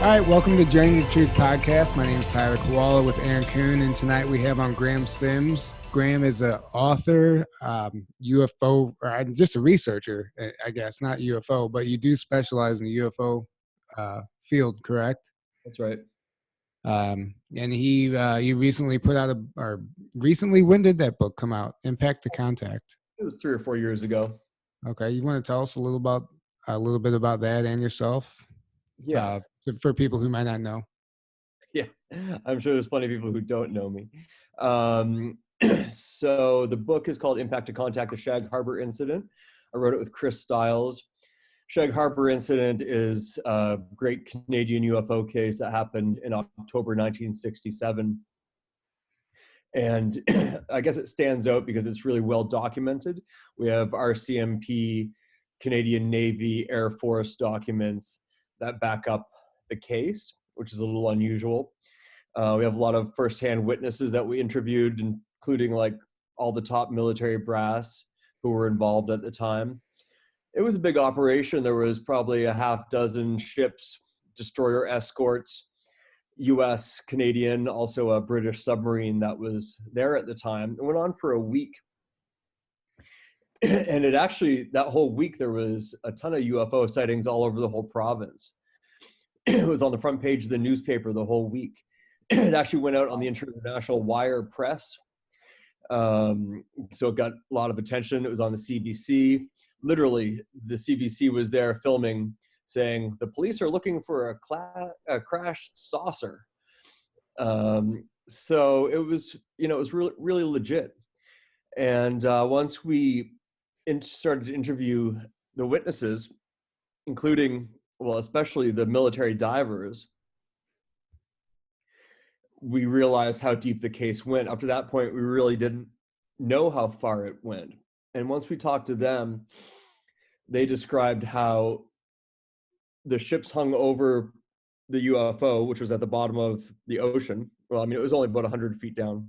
All right, welcome to Journey to Truth podcast. My name is Tyler Koala with Aaron Kuhn, and tonight we have on Graham Sims. Graham is an author, UFO, or just a researcher, I guess, not UFO, but you do specialize in the UFO field, correct? That's right. And you recently put out when did that book come out? Impact to Contact. It was 3 or 4 years ago. Okay, you want to tell us a little bit about that and yourself? Yeah. For people who might not know. Yeah, I'm sure there's plenty of people who don't know me. So the book is called Impact to Contact, the Shag Harbour Incident. I wrote it with Chris Stiles. Shag Harbour Incident is a great Canadian UFO case that happened in October 1967. And I guess it stands out because it's really well documented. We have RCMP, Canadian Navy, Air Force documents that back up the case, which is a little unusual. We have a lot of firsthand witnesses that we interviewed, including like all the top military brass who were involved at the time. It was a big operation. There was probably a half dozen ships, destroyer escorts, US, Canadian, also a British submarine that was there at the time. It went on for a week. And that whole week, there was a ton of UFO sightings all over the whole province. It was on the front page of the newspaper the whole week. It actually went out on the International Wire Press. So it got a lot of attention. It was on the CBC. Literally, the CBC was there filming, saying, the police are looking for a crashed saucer. So it was really, really legit. And once we started to interview the witnesses, including, especially the military divers, we realized how deep the case went. Up to that point, we really didn't know how far it went. And once we talked to them, they described how the ships hung over the UFO, which was at the bottom of the ocean. Well, I mean, it was only about 100 feet down.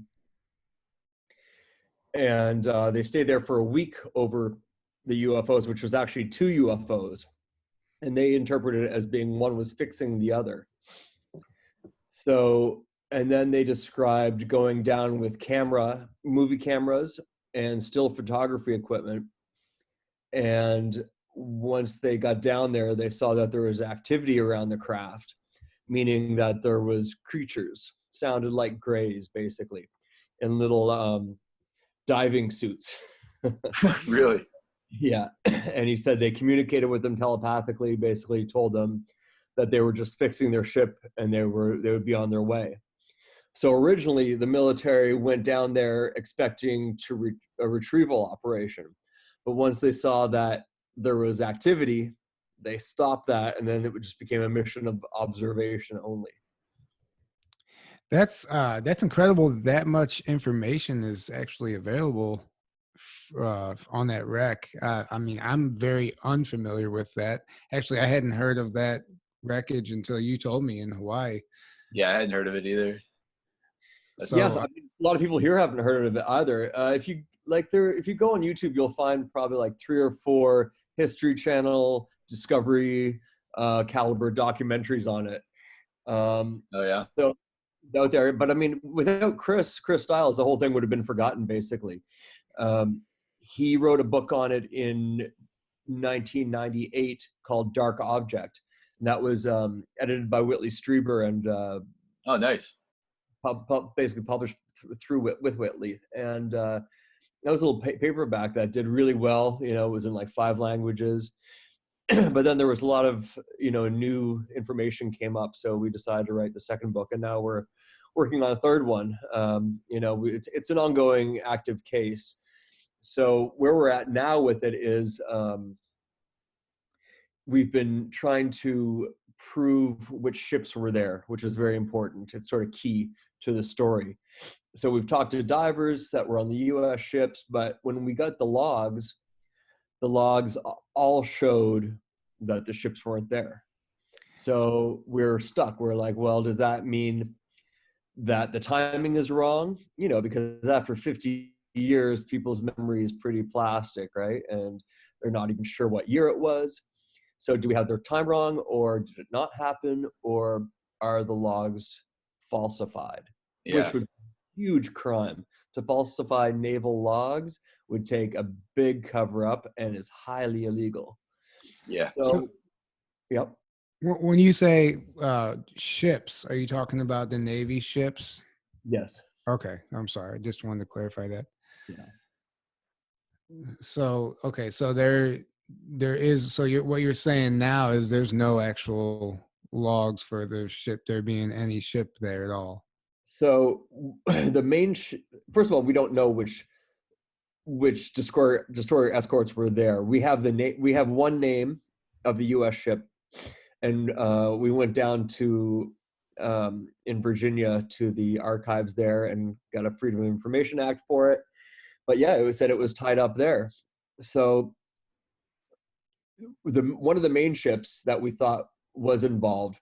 And they stayed there for a week over the UFOs, which was actually 2 UFOs. And they interpreted it as being one was fixing the other. So, and then they described going down with movie cameras and still photography equipment. And once they got down there, they saw that there was activity around the craft, meaning that there was creatures, sounded like grays, basically, in little diving suits. Really? Yeah. And he said they communicated with them telepathically, basically told them that they were just fixing their ship and they would be on their way. So originally the military went down there expecting a retrieval operation. But once they saw that there was activity, they stopped that, and then it just became a mission of observation only. That's incredible. That much information is actually available on that wreck. I mean, I'm very unfamiliar with that. Actually, I hadn't heard of that wreckage until you told me in Hawaii. Yeah, I hadn't heard of it either. So, yeah, I mean, a lot of people here haven't heard of it either. If you go on YouTube, you'll find probably like 3 or 4 History Channel, Discovery caliber documentaries on it. Oh yeah. So out there, but I mean, without Chris Stiles, the whole thing would have been forgotten, basically. He wrote a book on it in 1998 called Dark Object. And that was edited by Whitley Strieber and oh, nice. Basically published with Whitley. And that was a little paperback that did really well. It was in like 5 languages. But then there was a lot of, new information came up. So we decided to write the second book, and now we're working on a third one. It's an ongoing active case. So where we're at now with it is we've been trying to prove which ships were there, which is very important. It's sort of key to the story. So we've talked to divers that were on the US ships, but when we got the logs all showed that the ships weren't there. So we're stuck. We're like, well, does that mean that the timing is wrong? Because after 50 years, people's memory is pretty plastic, right? And they're not even sure what year it was. So do we have their time wrong, or did it not happen, or are the logs falsified? Yeah. Which would be a huge crime. To falsify naval logs would take a big cover up and is highly illegal. Yeah. So yep. When you say ships, are you talking about the Navy ships? Yes. Okay, I'm sorry. I just wanted to clarify that. Yeah. So, okay, so there is, so what you're saying now is there's no actual logs for the ship, there being any ship there at all. So the main, first of all, we don't know which destroyer escorts were there. We have we have one name of the U.S. ship, and we went down to in Virginia to the archives there and got a Freedom of Information Act for it. But yeah, it was said it was tied up there. So one of the main ships that we thought was involved,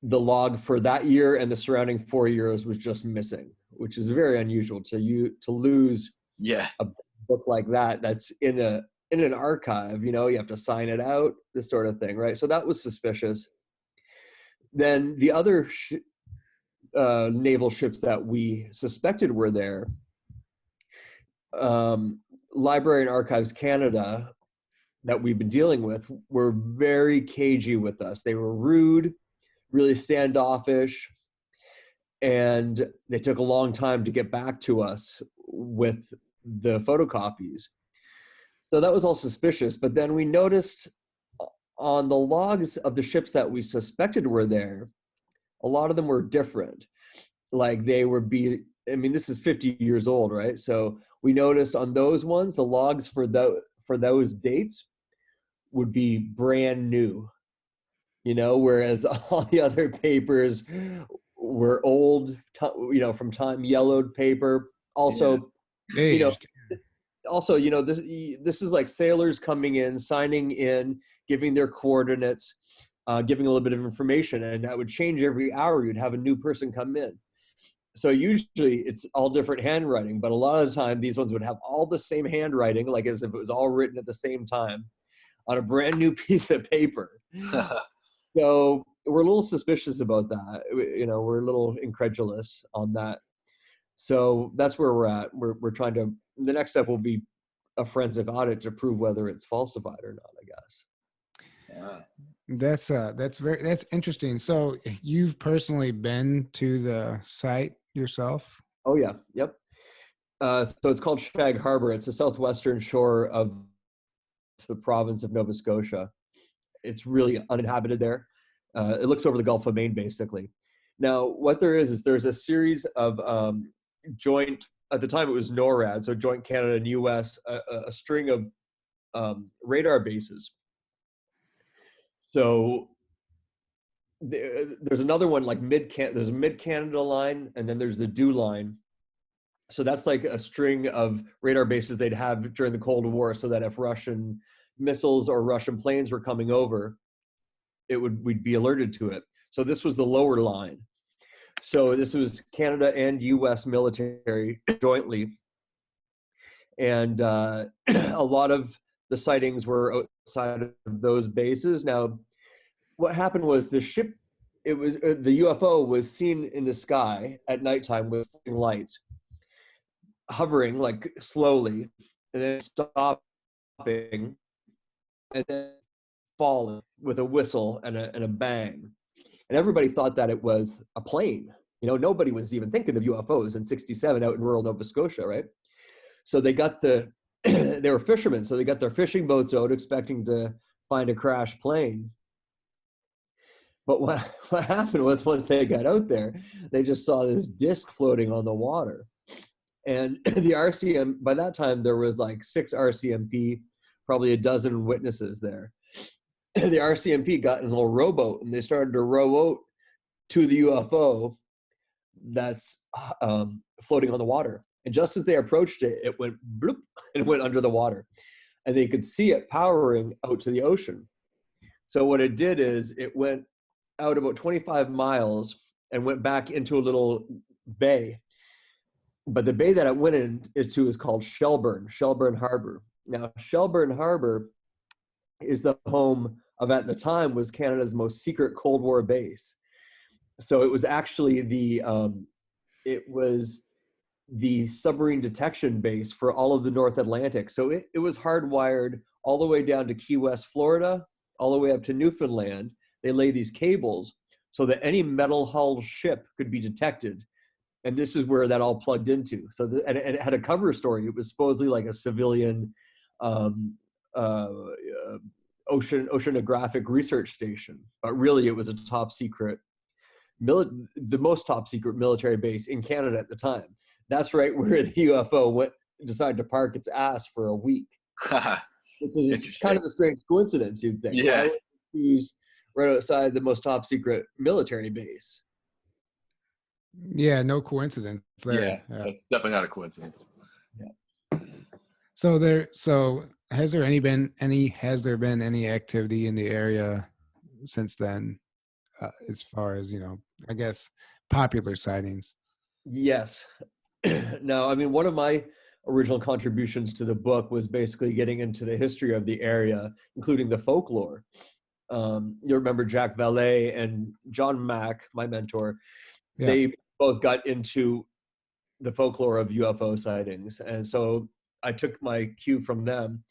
the log for that year and the surrounding 4 years was just missing, which is very unusual to lose a book like that that's in an archive. You know, you have to sign it out, this sort of thing, right? So that was suspicious. Then the other naval ships that we suspected were there, Library and Archives Canada, that we've been dealing with, were very cagey with us. They were rude, really standoffish, and they took a long time to get back to us with the photocopies. So that was all suspicious. But then we noticed on the logs of the ships that we suspected were there, a lot of them were different. Like they would be, I mean, this is 50 years old, right? So we noticed on those ones, the logs for those dates would be brand new, you know, whereas all the other papers were old, you know, from time, yellowed paper. Also, you know, this is like sailors coming in, signing in, giving their coordinates, giving a little bit of information, and that would change every hour. You'd have a new person come in. So usually it's all different handwriting, but a lot of the time these ones would have all the same handwriting, like as if it was all written at the same time on a brand new piece of paper. So we're a little suspicious about that. You know, we're a little incredulous on that. So that's where we're at. We're trying to, the next step will be a forensic audit to prove whether it's falsified or not, I guess. Yeah. That's interesting. So you've personally been to the site yourself? Oh yeah. Yep. So it's called Shag Harbor. It's the southwestern shore of the province of Nova Scotia. It's really uninhabited there. It looks over the Gulf of Maine, basically. Now, what there is there's a series of joint, at the time it was NORAD, so Joint Canada and US, a string of radar bases. So there's another one like there's a mid-Canada line, and then there's the DEW line. So that's like a string of radar bases they'd have during the Cold War, so that if Russian missiles or Russian planes were coming over, we'd be alerted to it. So this was the lower line. So this was Canada and US military jointly. And a lot of the sightings were outside of those bases. Now, what happened was the UFO was seen in the sky at nighttime with lights, hovering like slowly, and then stopping, and then falling with a whistle and a bang. And everybody thought that it was a plane. You know, nobody was even thinking of UFOs in '67 out in rural Nova Scotia, right? So they got they were fishermen, so they got their fishing boats out expecting to find a crashed plane. But what happened was, once they got out there, they just saw this disc floating on the water. And the RCM, by that time, there was like 6 RCMP, probably a dozen witnesses there. The RCMP got in a little rowboat, and they started to row out to the UFO that's floating on the water. And just as they approached it, it went bloop, and went under the water. And they could see it powering out to the ocean. So what it did is it went out about 25 miles and went back into a little bay. But the bay that it went into is called Shelburne Harbor. Now, Shelburne Harbor is the home of at the time was Canada's most secret Cold War base. So it was actually the submarine detection base for all of the North Atlantic. So it was hardwired all the way down to Key West, Florida, all the way up to Newfoundland. They lay these cables so that any metal-hulled ship could be detected. And this is where that all plugged into. So and it had a cover story. It was supposedly like a civilian oceanographic research station, but really it was a top secret, the most top secret military base in Canada at the time. That's right where the UFO decided to park its ass for a week, which is kind of a strange coincidence, you'd think. Yeah. Why would you choose right outside the most top secret military base? Yeah, no coincidence there. Yeah, that's definitely not a coincidence. Yeah. So has there been any activity in the area since then, as far as, I guess, popular sightings? Yes. Now, I mean, one of my original contributions to the book was basically getting into the history of the area, including the folklore. You remember Jack Valet and John Mack, my mentor, Yeah. They both got into the folklore of UFO sightings. And so I took my cue from them.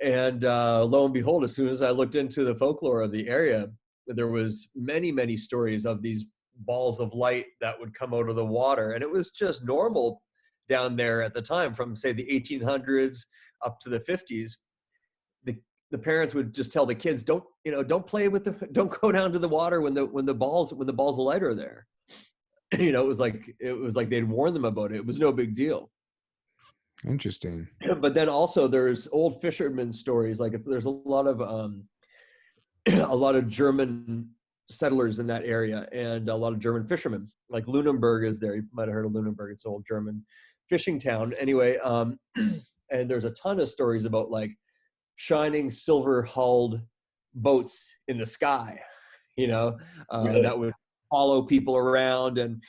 And lo and behold, as soon as I looked into the folklore of the area, there was many, many stories of these balls of light that would come out of the water. And it was just normal down there at the time, from say the 1800s up to the 50s. The parents would just tell the kids, don't go down to the water when the balls of light are there. It was like they'd warn them about it. It was no big deal. Interesting. But then also there's old fishermen stories. Like there's a lot of German settlers in that area, and a lot of German fishermen. Like Lunenburg is there. You might have heard of Lunenburg. It's an old German fishing town. Anyway, and there's a ton of stories about like shining silver-hulled boats in the sky, Really? that would follow people around, and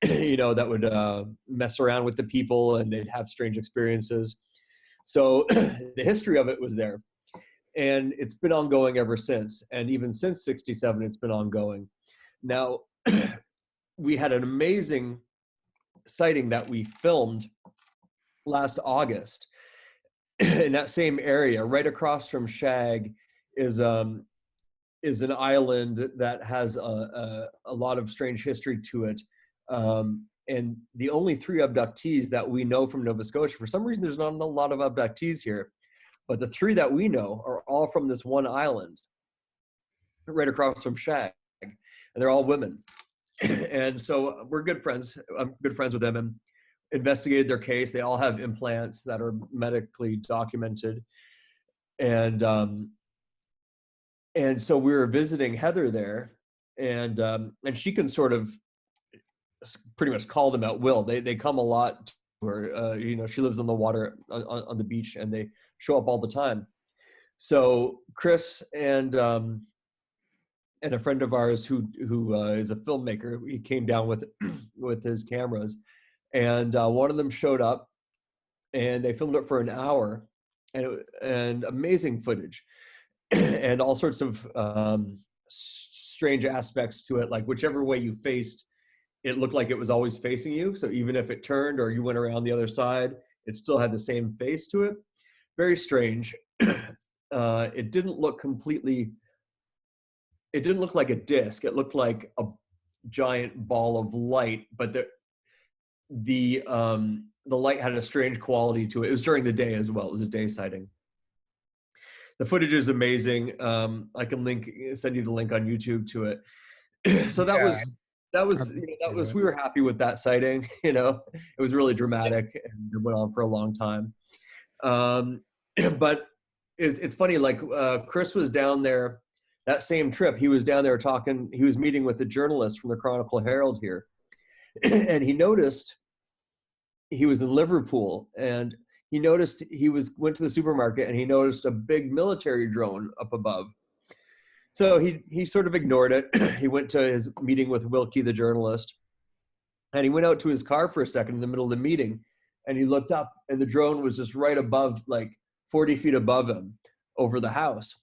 that would mess around with the people, and they'd have strange experiences. So the history of it was there, and it's been ongoing ever since. And even since '67, it's been ongoing. Now, we had an amazing sighting that we filmed last August in that same area. Right across from Shag is an island that has a lot of strange history to it. And the only 3 abductees that we know from Nova Scotia, for some reason there's not a lot of abductees here, but the 3 that we know are all from this one island right across from Shag, and they're all women. And so we're good friends. I'm good friends with them, and investigated their case. They all have implants that are medically documented. And so we were visiting Heather there, and she can sort of pretty much call them at will. They come a lot to her. She lives on the water on the beach, and they show up all the time. So Chris and a friend of ours who is a filmmaker, he came down with his cameras, and one of them showed up, and they filmed it for an hour, and amazing footage, and all sorts of strange aspects to it. Like whichever way you faced, it looked like it was always facing you. So even if it turned or you went around the other side, it still had the same face to it. Very strange. It didn't look like a disc. It looked like a giant ball of light, but the light had a strange quality to it. It was during the day as well. It was a day sighting. The footage is amazing. I can send you the link on YouTube to it. So that was we were happy with that sighting. It was really dramatic, and it went on for a long time. But it's funny, like Chris was down there that same trip. He was down there he was meeting with the journalist from the Chronicle Herald here, and he noticed, he was in Liverpool, and he noticed went to the supermarket, and he noticed a big military drone up above. So he sort of ignored it. He went to his meeting with Wilkie, the journalist, and he went out to his car for a second in the middle of the meeting, and he looked up, and the drone was just right above, like 40 feet above him over the house.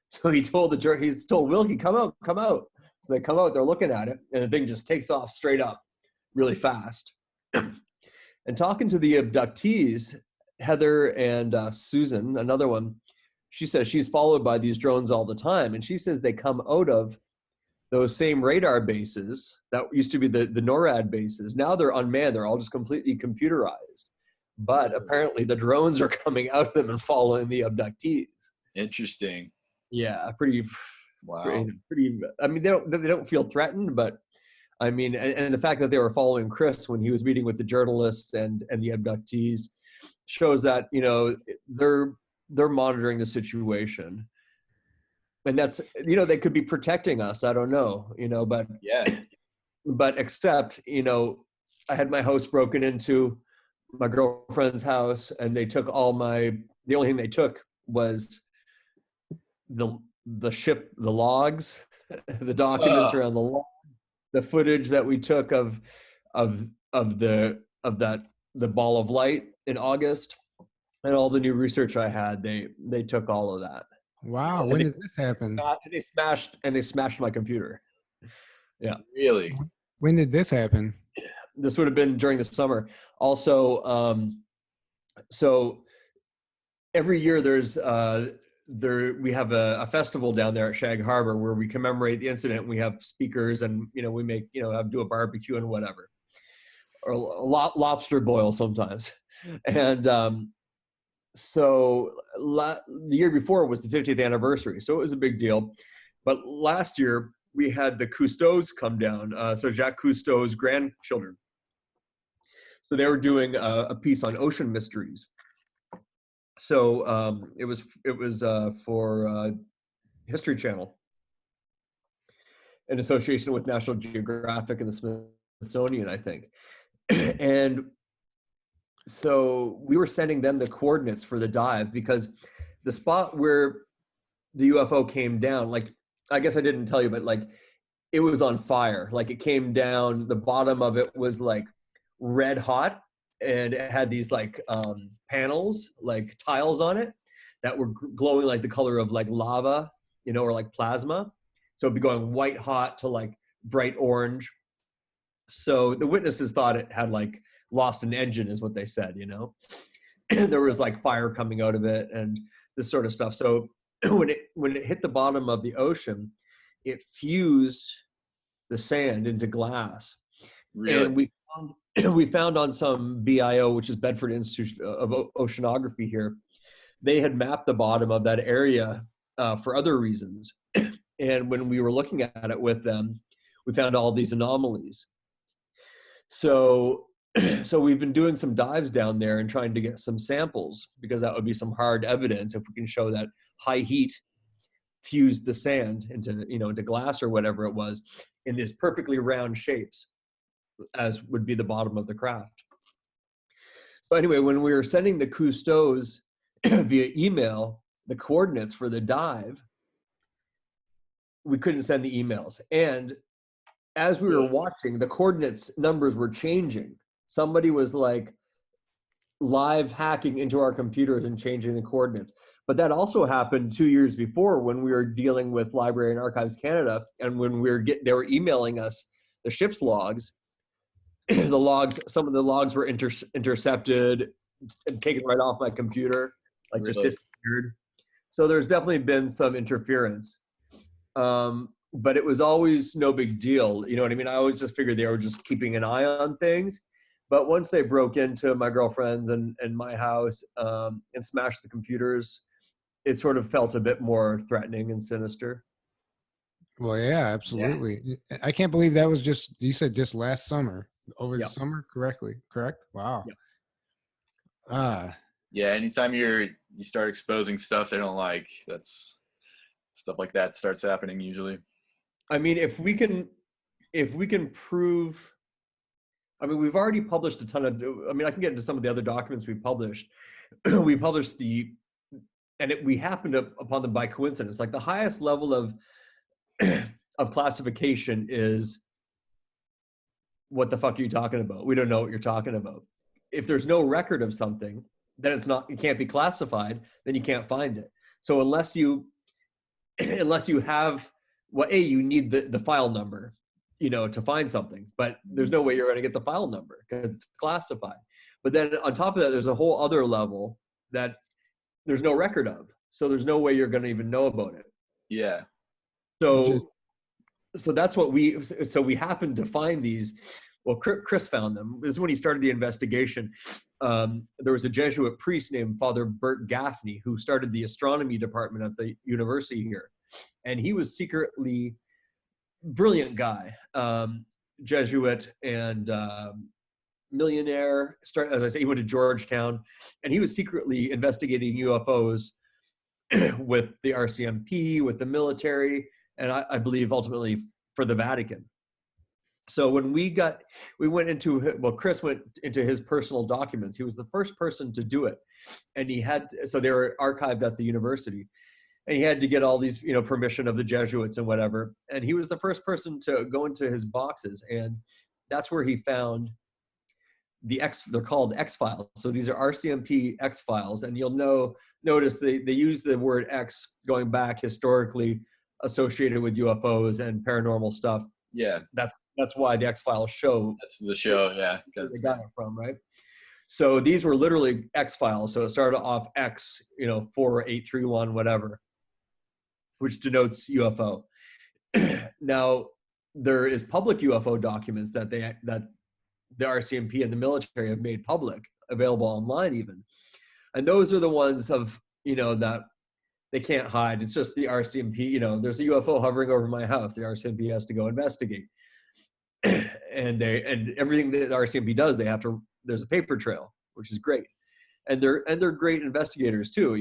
So he told he's told Wilkie, come out. So they come out, they're looking at it, and the thing just takes off straight up really fast. And talking to the abductees, Heather and Susan, another one, she says she's followed by these drones all the time. And she says they come out of those same radar bases that used to be the NORAD bases. Now they're unmanned. They're all just completely computerized. But apparently the drones are coming out of them and following the abductees. Interesting. Yeah, pretty. Wow. Pretty. I mean, they don't feel threatened, but I mean, and the fact that they were following Chris when he was meeting with the journalists and the abductees shows that, you know, they're monitoring the situation, and that's, you know, they could be protecting us. I don't know, you know, but yeah, but except, you know, I had my house broken into, my girlfriend's house, and they took the only thing they took was the logs, the documents around the log, the footage that we took of the ball of light in August, and all the new research I had. They took all of that. Wow. When did this happen? And they smashed my computer. Yeah. Really? When did this happen? This would have been during the summer. Also, so every year we have a festival down there at Shag Harbor where we commemorate the incident. We have speakers, and, you know, we make, you know, do a barbecue and whatever, or a lobster boil sometimes. And so the year before was the 50th anniversary, so it was a big deal. But last year we had the Cousteaus come down, so Jacques Cousteau's grandchildren. So they were doing a piece on ocean mysteries. So it was for History Channel, in association with National Geographic and the Smithsonian, I think. And so we were sending them the coordinates for the dive, because the spot where the UFO came down, like, I guess I didn't tell you, but like, it was on fire. Like, it came down, the bottom of it was like red hot, and it had these like panels, like tiles on it, that were glowing like the color of like lava, you know, or like plasma. So it'd be going white hot to like bright orange. So the witnesses thought it had like lost an engine, is what they said, you know. There was like fire coming out of it and this sort of stuff. So when it hit the bottom of the ocean, it fused the sand into glass. Really? And we found on some BIO, which is Bedford Institute of Oceanography here, they had mapped the bottom of that area for other reasons. And when we were looking at it with them, we found all these anomalies. So we've been doing some dives down there and trying to get some samples, because that would be some hard evidence if we can show that high heat fused the sand into glass or whatever it was, in these perfectly round shapes, as would be the bottom of the craft. So anyway, when we were sending the Cousteaus via email the coordinates for the dive, we couldn't send the emails. And as we were watching, the coordinates numbers were changing. Somebody was like live hacking into our computers and changing the coordinates. But that also happened 2 years before, when we were dealing with Library and Archives Canada, and when they were emailing us the ship's logs. Some of the logs were intercepted and taken right off my computer, like just disappeared. So there's definitely been some interference. But it was always no big deal. You know what I mean? I always just figured they were just keeping an eye on things. But once they broke into my girlfriend's and my house and smashed the computers, it sort of felt a bit more threatening and sinister. Well, yeah, absolutely. Yeah. I can't believe that was you said just last summer, over the summer, correct? Wow. Yeah. Yeah, anytime you start exposing stuff they don't like, that's stuff like that starts happening usually. I mean, if we can prove, I mean, we've already published a ton of, I mean, I can get into some of the other documents we published. We published we happened upon them by coincidence. Like, the highest level of classification is, what the fuck are you talking about? We don't know what you're talking about. If there's no record of something, then it can't be classified, then you can't find it. So unless you unless you have, well, you need the file number, to find something, but there's no way you're going to get the file number because it's classified. But then on top of that, there's a whole other level that there's no record of. So there's no way you're going to even know about it. Yeah. So that's what we happened to find these. Well, Chris found them. This is when he started the investigation. There was a Jesuit priest named Father Bert Gaffney who started the astronomy department at the university here. And he was secretly brilliant guy, Jesuit and millionaire. As I say, he went to Georgetown, and he was secretly investigating UFOs with the RCMP, with the military, and I believe ultimately for the Vatican. So when Chris went into his personal documents. He was the first person to do it, and so they were archived at the university, and he had to get all these, permission of the Jesuits and whatever. And he was the first person to go into his boxes, and that's where he found they're called X files. So these are RCMP X files, and you'll notice they use the word X going back historically associated with UFOs and paranormal stuff. Yeah. That's why the X files show. That's the show, yeah. They got it from, right? So these were literally X files. So it started off X, 4831, whatever, which denotes UFO. Now, there is public UFO documents that the RCMP and the military have made public, available online even. And those are the ones that they can't hide. It's just the RCMP, there's a UFO hovering over my house. The RCMP has to go investigate. and everything that the RCMP does, there's a paper trail, which is great. And they're great investigators too.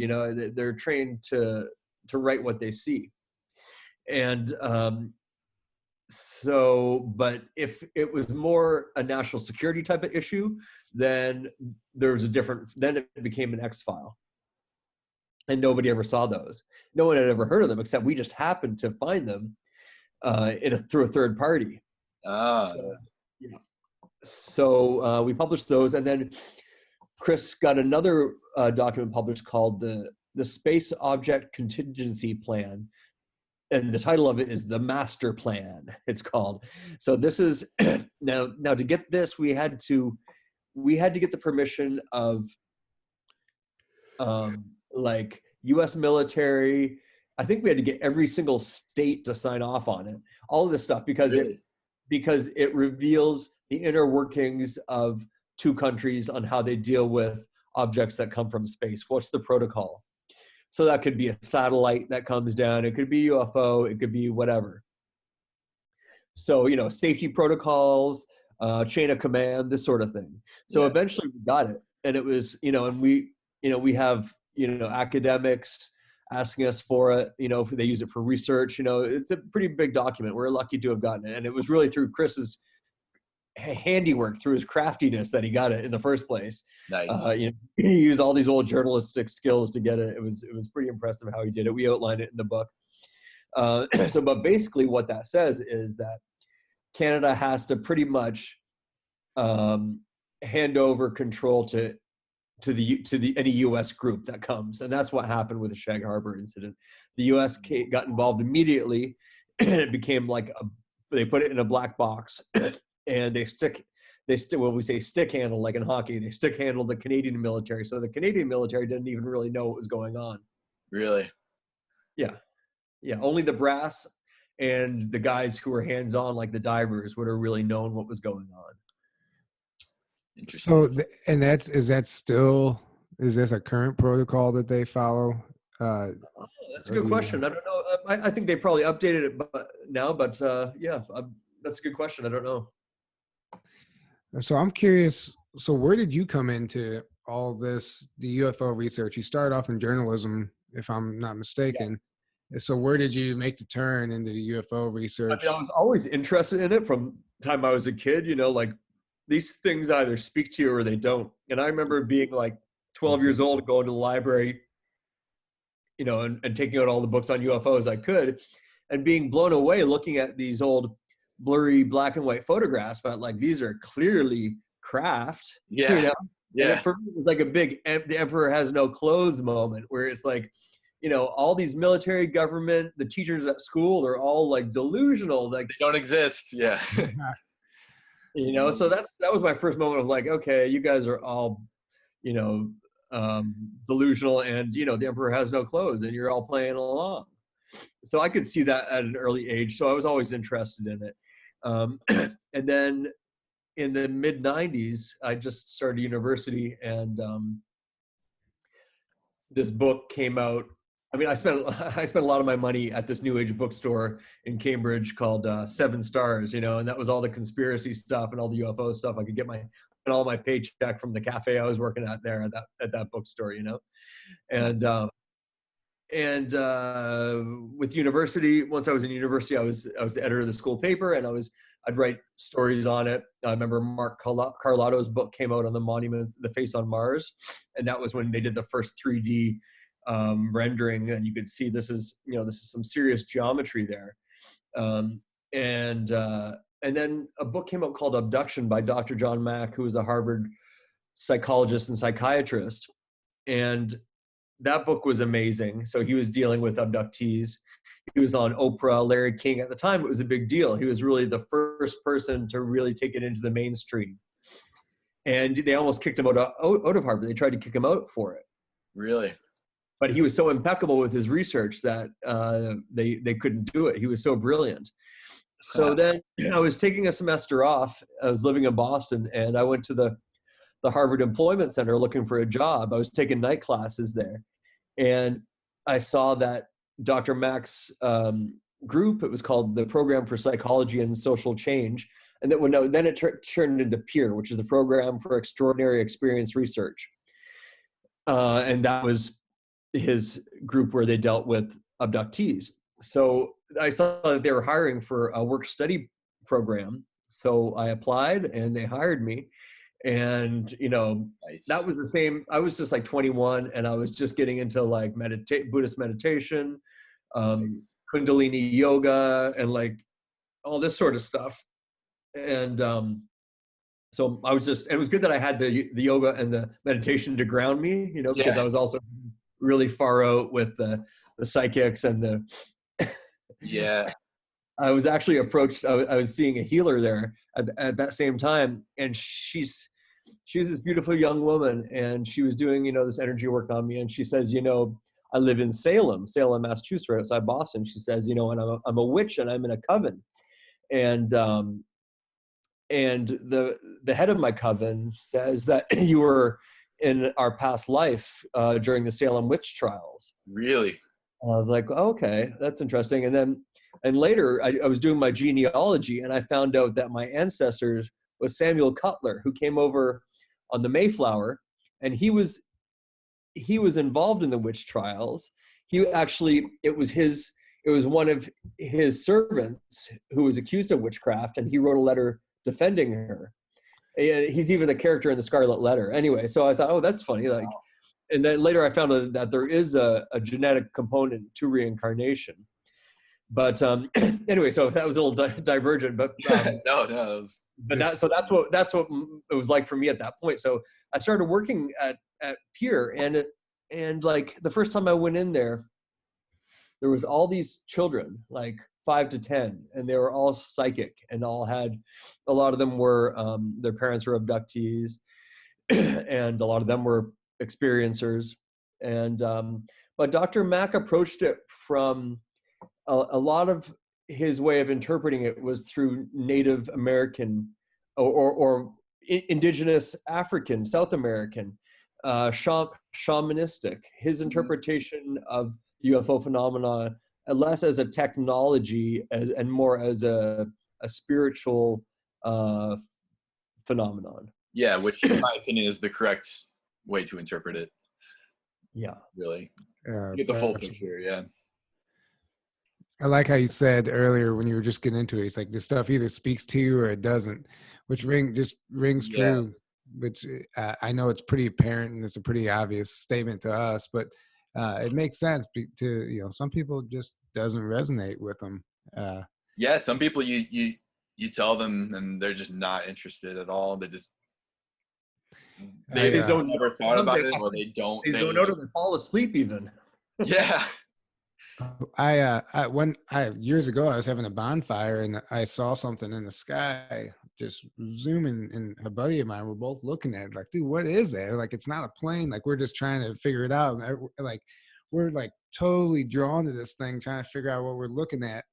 They're trained to write what they see. And but if it was more a national security type of issue, then then it became an X file. And nobody ever saw those. No one had ever heard of them, except we just happened to find them through a third party. So we published those, and then Chris got another document published called the Space Object Contingency Plan, and the title of it is the Master Plan. It's called. So this is now to get this, we had to get the permission of like U.S. military. I think we had to get every single state to sign off on it. All of this stuff because it reveals the inner workings of two countries on how they deal with objects that come from space. What's the protocol? So that could be a satellite that comes down. It could be UFO. It could be whatever. So, safety protocols, chain of command, this sort of thing. So eventually we got it. And it was, and we have, academics asking us for it, if they use it for research, it's a pretty big document. We're lucky to have gotten it. And it was really through Chris's handiwork, through his craftiness, that he got it in the first place. Nice. He used all these old journalistic skills to get it. It was pretty impressive how he did it. We outlined it in the book. But basically what that says is that Canada has to pretty much hand over control to any U.S. group that comes, and that's what happened with the Shag Harbour incident. The U.S. got involved immediately, and it became like they put it in a black box, and they when we say stick handle, like in hockey, they stick handle the Canadian military. So the Canadian military didn't even really know what was going on. Really? Yeah. Only the brass and the guys who were hands-on, like the divers, would have really known what was going on. So, and is this a current protocol that they follow? That's a good question. I don't know. I think they probably updated it now, but that's a good question. I don't know. So I'm curious. So where did you come into all this, the UFO research? You started off in journalism, if I'm not mistaken. Yeah. So where did you make the turn into the UFO research? I was always interested in it from the time I was a kid, like these things either speak to you or they don't. And I remember being like 12 years old, going to the library, and taking out all the books on UFOs I could, and being blown away looking at these old blurry black and white photographs, but like, these are clearly craft. Yeah. Yeah. And for me, it was like a big, the emperor has no clothes moment, where it's like, all these military, government, the teachers at school, they're all like delusional. Like they don't exist. Yeah. So that was my first moment of like, okay, you guys are all, delusional, and the emperor has no clothes, and you're all playing along. So I could see that at an early age. So I was always interested in it. And then in the mid 90s, I just started university, and this book came out. I mean, I spent a lot of my money at this New Age bookstore in Cambridge called Seven Stars, and that was all the conspiracy stuff and all the UFO stuff. I could get all my paycheck from the cafe I was working at there at that bookstore, and with university, once I was in university, I was the editor of the school paper, and I'd write stories on it. I remember Mark Carlotto's book came out on the monument, The Face on Mars, and that was when they did the first 3D rendering, and you could see this is some serious geometry there. And then a book came out called Abduction by Dr. John Mack, who was a Harvard psychologist and psychiatrist, and that book was amazing. So he was dealing with abductees. He was on Oprah, Larry King. At the time, it was a big deal. He was really the first person to really take it into the mainstream. And they almost kicked him out of Harvard. They tried to kick him out for it. Really? But he was so impeccable with his research that they couldn't do it. He was so brilliant. So then I was taking a semester off. I was living in Boston, and I went to the Harvard Employment Center looking for a job. I was taking night classes there, and I saw that Dr. Mack's group, it was called the Program for Psychology and Social Change, and then it turned into PEER, which is the Program for Extraordinary Experience Research, and that was his group where they dealt with abductees. So I saw that they were hiring for a work-study program, so I applied, and they hired me. And nice. That was the same. I was just like 21, and I was just getting into like Buddhist meditation, Nice. Kundalini yoga, and like all this sort of stuff. And so I was just, it was good that I had the yoga and the meditation to ground me, because Yeah. I was also really far out with the psychics and the Yeah. I was actually approached. I was seeing a healer there at that same time, and she was this beautiful young woman, and she was doing this energy work on me. And she says, I live in Salem, Massachusetts, right outside Boston. She says, and I'm a witch, and I'm in a coven, and the head of my coven says that you were in our past life during the Salem witch trials. Really? And I was like, oh, okay, that's interesting. And later, I was doing my genealogy, and I found out that my ancestors was Samuel Cutler, who came over on the Mayflower, and he was involved in the witch trials. It was one of his servants who was accused of witchcraft, and he wrote a letter defending her. And he's even the character in the Scarlet Letter. Anyway, so I thought, oh, that's funny. Like, wow. And then later I found out that there is a genetic component to reincarnation. But anyway, so that was a little divergent, but no. But that's what it was like for me at that point. So I started working at PEER, and like the first time I went in there was all these children, like 5 to 10, and they were all psychic, and a lot of them were their parents were abductees, and a lot of them were experiencers, and but Dr. Mack approached it from a lot of his way of interpreting it was through Native American or indigenous African, South American, shamanistic. His interpretation of UFO phenomena less as a technology and more as a spiritual phenomenon. Yeah, which in my opinion is the correct way to interpret it. Yeah. Really. You get the full picture, yeah. I like how you said earlier when you were just getting into it, it's like this stuff either speaks to you or it doesn't, which rings true. Which I know it's pretty apparent and it's a pretty obvious statement to us, but it makes sense to some people just doesn't resonate with them. Yeah, some people you tell them and they're just not interested at all. They just they don't never thought about it, or they don't know to fall asleep even. Yeah. Years ago I was having a bonfire and I saw something in the sky just zooming, and a buddy of mine were both looking at it like, dude, what is that? Like, it's not a plane. Like, we're just trying to figure it out. Like, we're like totally drawn to this thing, trying to figure out what we're looking at.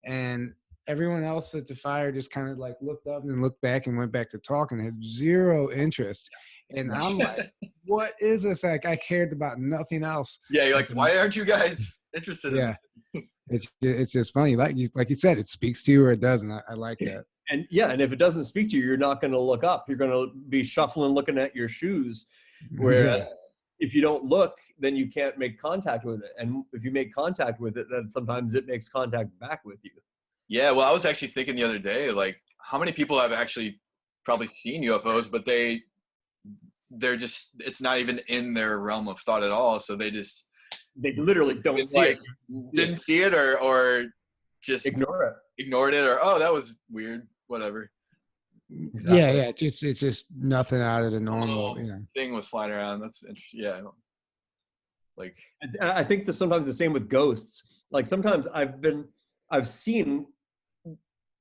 And everyone else at the fire just kind of like looked up and then looked back and went back to talking, had zero interest. And I'm like, what is this? Like, I cared about nothing else. Yeah, you're like, why aren't you guys interested in Yeah. It's just funny. Like you said, it speaks to you or it doesn't. I like that. And yeah, and if it doesn't speak to you, you're not going to look up. You're going to be shuffling, looking at your shoes. Whereas if you don't look, then you can't make contact with it. And if you make contact with it, then sometimes it makes contact back with you. Yeah, well, I was actually thinking the other day, like, how many people have actually probably seen UFOs, but they're just, it's not even in their realm of thought at all. So they literally don't see it. Didn't see it or just ignored it, or, oh, that was weird, whatever. Exactly. Yeah. It's just nothing out of the normal. Thing was flying around. That's interesting. Yeah. Like, I think sometimes the same with ghosts. Like, sometimes I've seen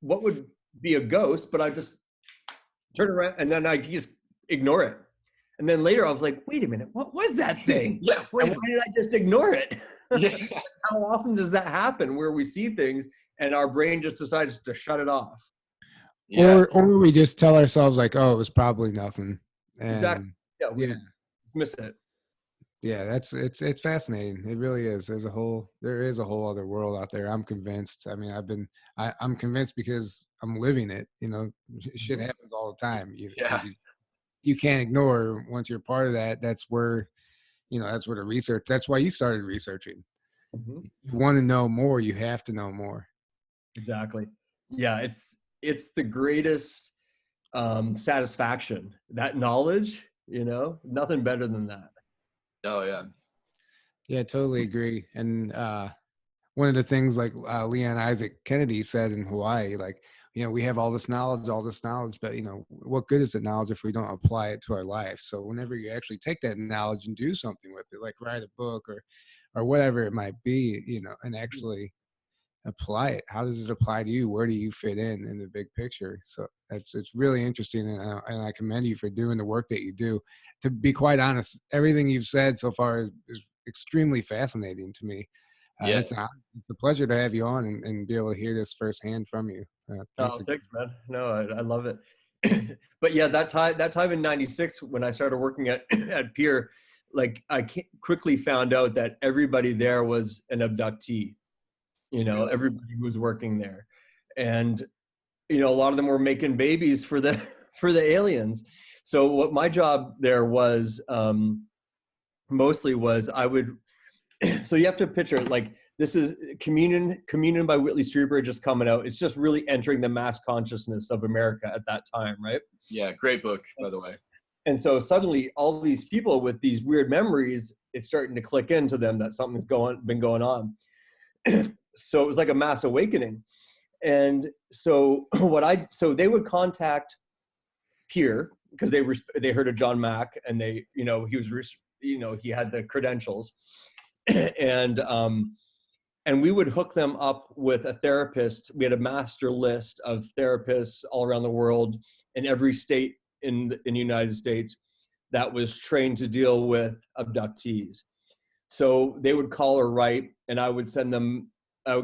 what would be a ghost, but I just turn around and then I just ignore it. And then later I was like, wait a minute, what was that thing? Yeah. Why did I just ignore it? Yeah. How often does that happen where we see things and our brain just decides to shut it off? Yeah. Or we just tell ourselves like, oh, it was probably nothing. And exactly. Yeah. We dismiss it. Yeah, it's fascinating. It really is. There is a whole other world out there. I'm convinced. I mean, I'm convinced because I'm living it. Shit happens all the time. You can't ignore once you're part of that. That's where the research. That's why you started researching. Mm-hmm. You want to know more. You have to know more. Exactly. Yeah, it's the greatest satisfaction. That knowledge. Nothing better than that. Oh yeah. Yeah, I totally agree. And one of the things like Leon Isaac Kennedy said in Hawaii, like, we have all this knowledge, but what good is that knowledge if we don't apply it to our life? So whenever you actually take that knowledge and do something with it, like write a book or whatever it might be, and actually apply it. How does it apply to you? Where do you fit in the big picture? So it's really interesting, and I commend you for doing the work that you do. To be quite honest, everything you've said so far is extremely fascinating to me. Yeah. It's a pleasure to have you on and be able to hear this firsthand from you. Thanks, man. No, I love it. But yeah, that time in '96 when I started working at Pier, like I quickly found out that everybody there was an abductee. Everybody who was working there, and a lot of them were making babies for the aliens. So what my job there was mostly was I would. So you have to picture it like this is Communion by Whitley Strieber just coming out. It's just really entering the mass consciousness of America at that time, right? Yeah, great book, by the way. And so suddenly all these people with these weird memories, it's starting to click into them that something's been going on. So it was like a mass awakening. And so they would contact Pier because they heard of John Mack and he had the credentials. And we would hook them up with a therapist. We had a master list of therapists all around the world in every state in the United States that was trained to deal with abductees. So they would call or write, and I would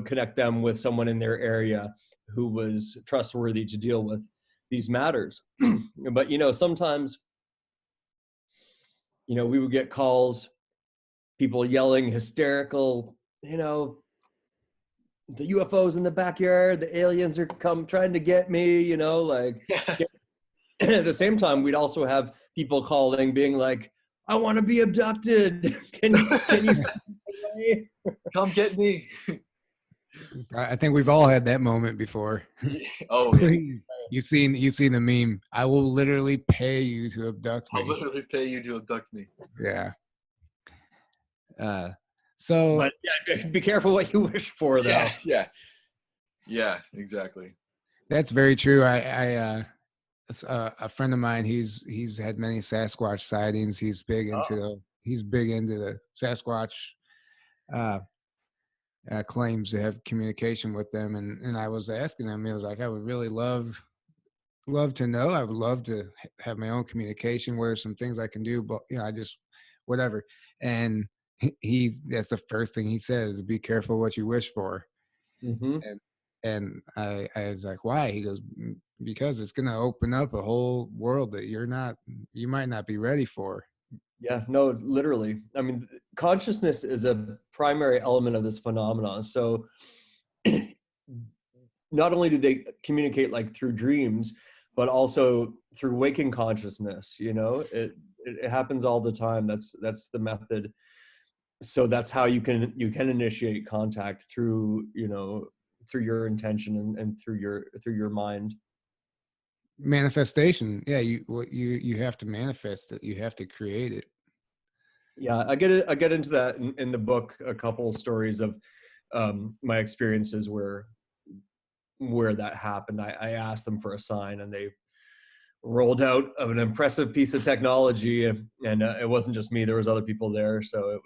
connect them with someone in their area who was trustworthy to deal with these matters. But sometimes we would get calls, people yelling hysterical, the UFOs in the backyard, the aliens are trying to get me, like at the same time, we'd also have people calling being like, I want to be abducted. Can you send me away? Come get me. I think we've all had that moment before. Oh, please. You've seen the meme. I will literally pay you to abduct me. I'll literally pay you to abduct me. Yeah. But yeah, be careful what you wish for, though. Yeah, exactly. That's very true. A friend of mine, he's had many Sasquatch sightings. He's big into the Sasquatch uh, claims to have communication with them, and I was asking him, he was like, I would really love to know. I would love to have my own communication. What are some things I can do? But I just whatever. And that's the first thing he says: be careful what you wish for. Mm-hmm. And I was like, why? He goes, because it's going to open up a whole world that you might not be ready for. Yeah, no, literally. I mean, consciousness is a primary element of this phenomenon. So not only do they communicate like through dreams, but also through waking consciousness, it happens all the time. That's the method. So that's how you can initiate contact through, through your intention and through your mind. Manifestation. Yeah. You have to manifest it. You have to create it. Yeah, I get into that in the book, a couple stories of my experiences where that happened. I asked them for a sign, and they rolled out of an impressive piece of technology, and it wasn't just me. There was other people there, so it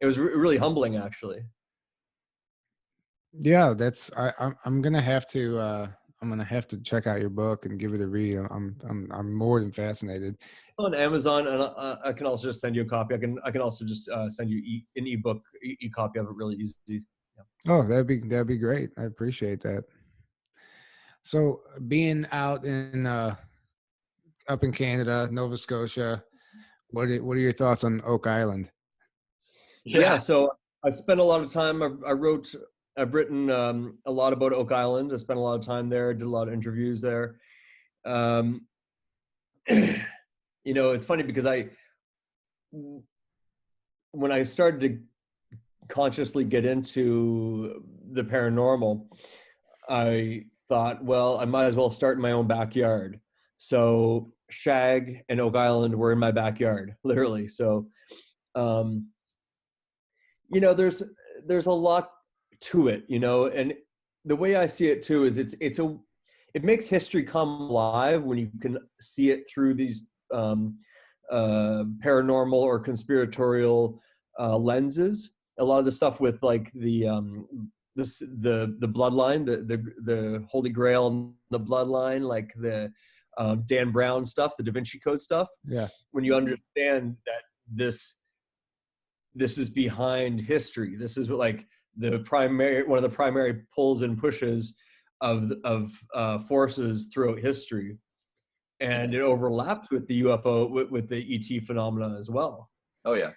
was really humbling, actually. Yeah, I'm gonna have to check out your book and give it a read. I'm more than fascinated. It's on Amazon, and I can also just send you a copy. I can also just send you an ebook copy of it really easy. Yeah. Oh, that'd be great. I appreciate that. So being out in up in Canada, Nova Scotia, what are your thoughts on Oak Island? Yeah, so I spent a lot of time. I've written a lot about Oak Island. I spent a lot of time there. Did a lot of interviews there. Um, it's funny because when I started to consciously get into the paranormal, I thought, well, I might as well start in my own backyard. So Shag and Oak Island were in my backyard, literally. So, there's a lot to it, and the way I see it too is it makes history come alive when you can see it through these paranormal or conspiratorial lenses. A lot of the stuff with like the bloodline, the Holy Grail, and the bloodline, like the Dan Brown stuff, the Da Vinci Code stuff. Yeah. When you understand that this is behind history, this is what, like, one of the primary pulls and pushes of forces throughout history, and it overlaps with the UFO, with the ET phenomena as well. Oh yeah.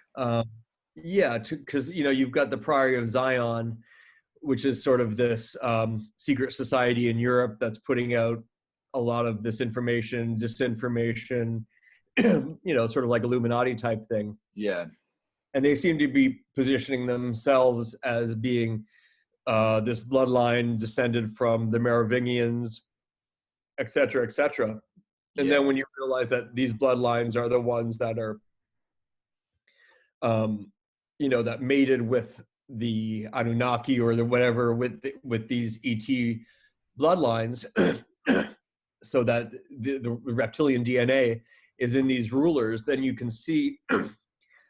Yeah, because you've got the Priory of Zion, which is sort of this secret society in Europe that's putting out a lot of this disinformation, sort of like Illuminati type thing. Yeah. And they seem to be positioning themselves as being this bloodline descended from the Merovingians, et cetera, et cetera. And then when you realize that these bloodlines are the ones that are, that mated with the Anunnaki or the whatever with these ET bloodlines, so that the reptilian DNA is in these rulers, then you can see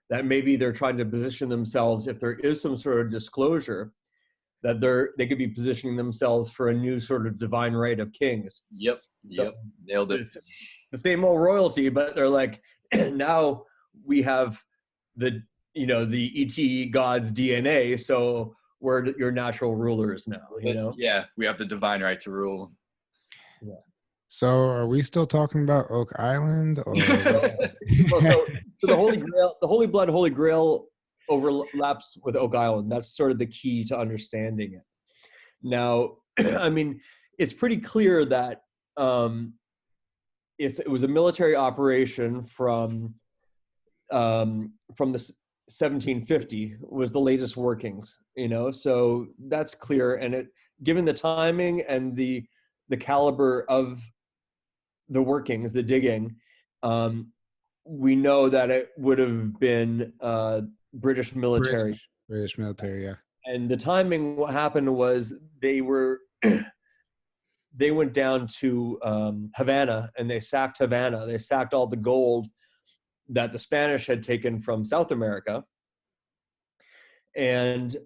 that maybe they're trying to position themselves, if there is some sort of disclosure, that they could be positioning themselves for a new sort of divine right of kings. Yep. Nailed it. It's the same old royalty, but they're like, now we have the ET God's DNA, so we're your natural rulers now, Yeah, we have the divine right to rule. Yeah. So are we still talking about Oak Island? Or Well, so the Holy Grail, the Holy Blood, Holy Grail overlaps with Oak Island. That's sort of the key to understanding it. Now, I mean, it's pretty clear that it was a military operation from the 1750 was the latest workings, so that's clear. And given the timing and the caliber of the workings, the digging, we know that it would have been British military. British military, yeah. And the timing, what happened was they went down to Havana, and they sacked Havana. They sacked all the gold that the Spanish had taken from South America. and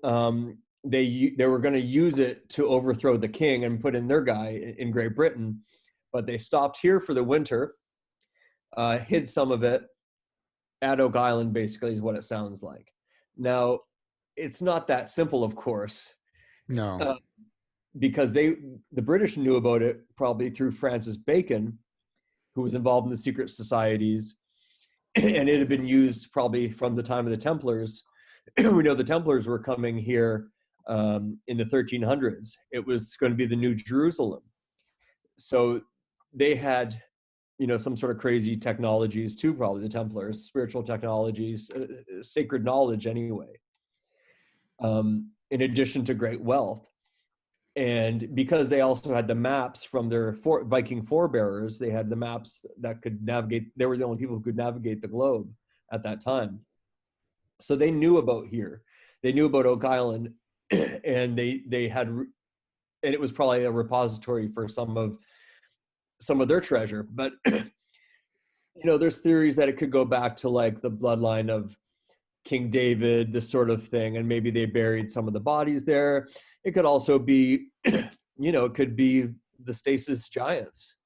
they were going to use it to overthrow the king and put in their guy in Great Britain, but they stopped here for the winter, hid some of it at Oak Island, basically is what it sounds like. Now, it's not that simple, of course. No. Because the British knew about it probably through Francis Bacon, who was involved in the secret societies, and it had been used probably from the time of the Templars. We know the Templars were coming here in the 1300s. It was going to be the New Jerusalem. So they had, some sort of crazy technologies too, probably the Templars, spiritual technologies, sacred knowledge anyway, in addition to great wealth. And because they also had the maps from their Viking forebearers, they had the maps that could navigate. They were the only people who could navigate the globe at that time. So they knew about here. They knew about Oak Island, and they had, and it was probably a repository for some of their treasure. But there's theories that it could go back to like the bloodline of King David, this sort of thing, and maybe they buried some of the bodies there. It could also be, it could be the Stasis giants.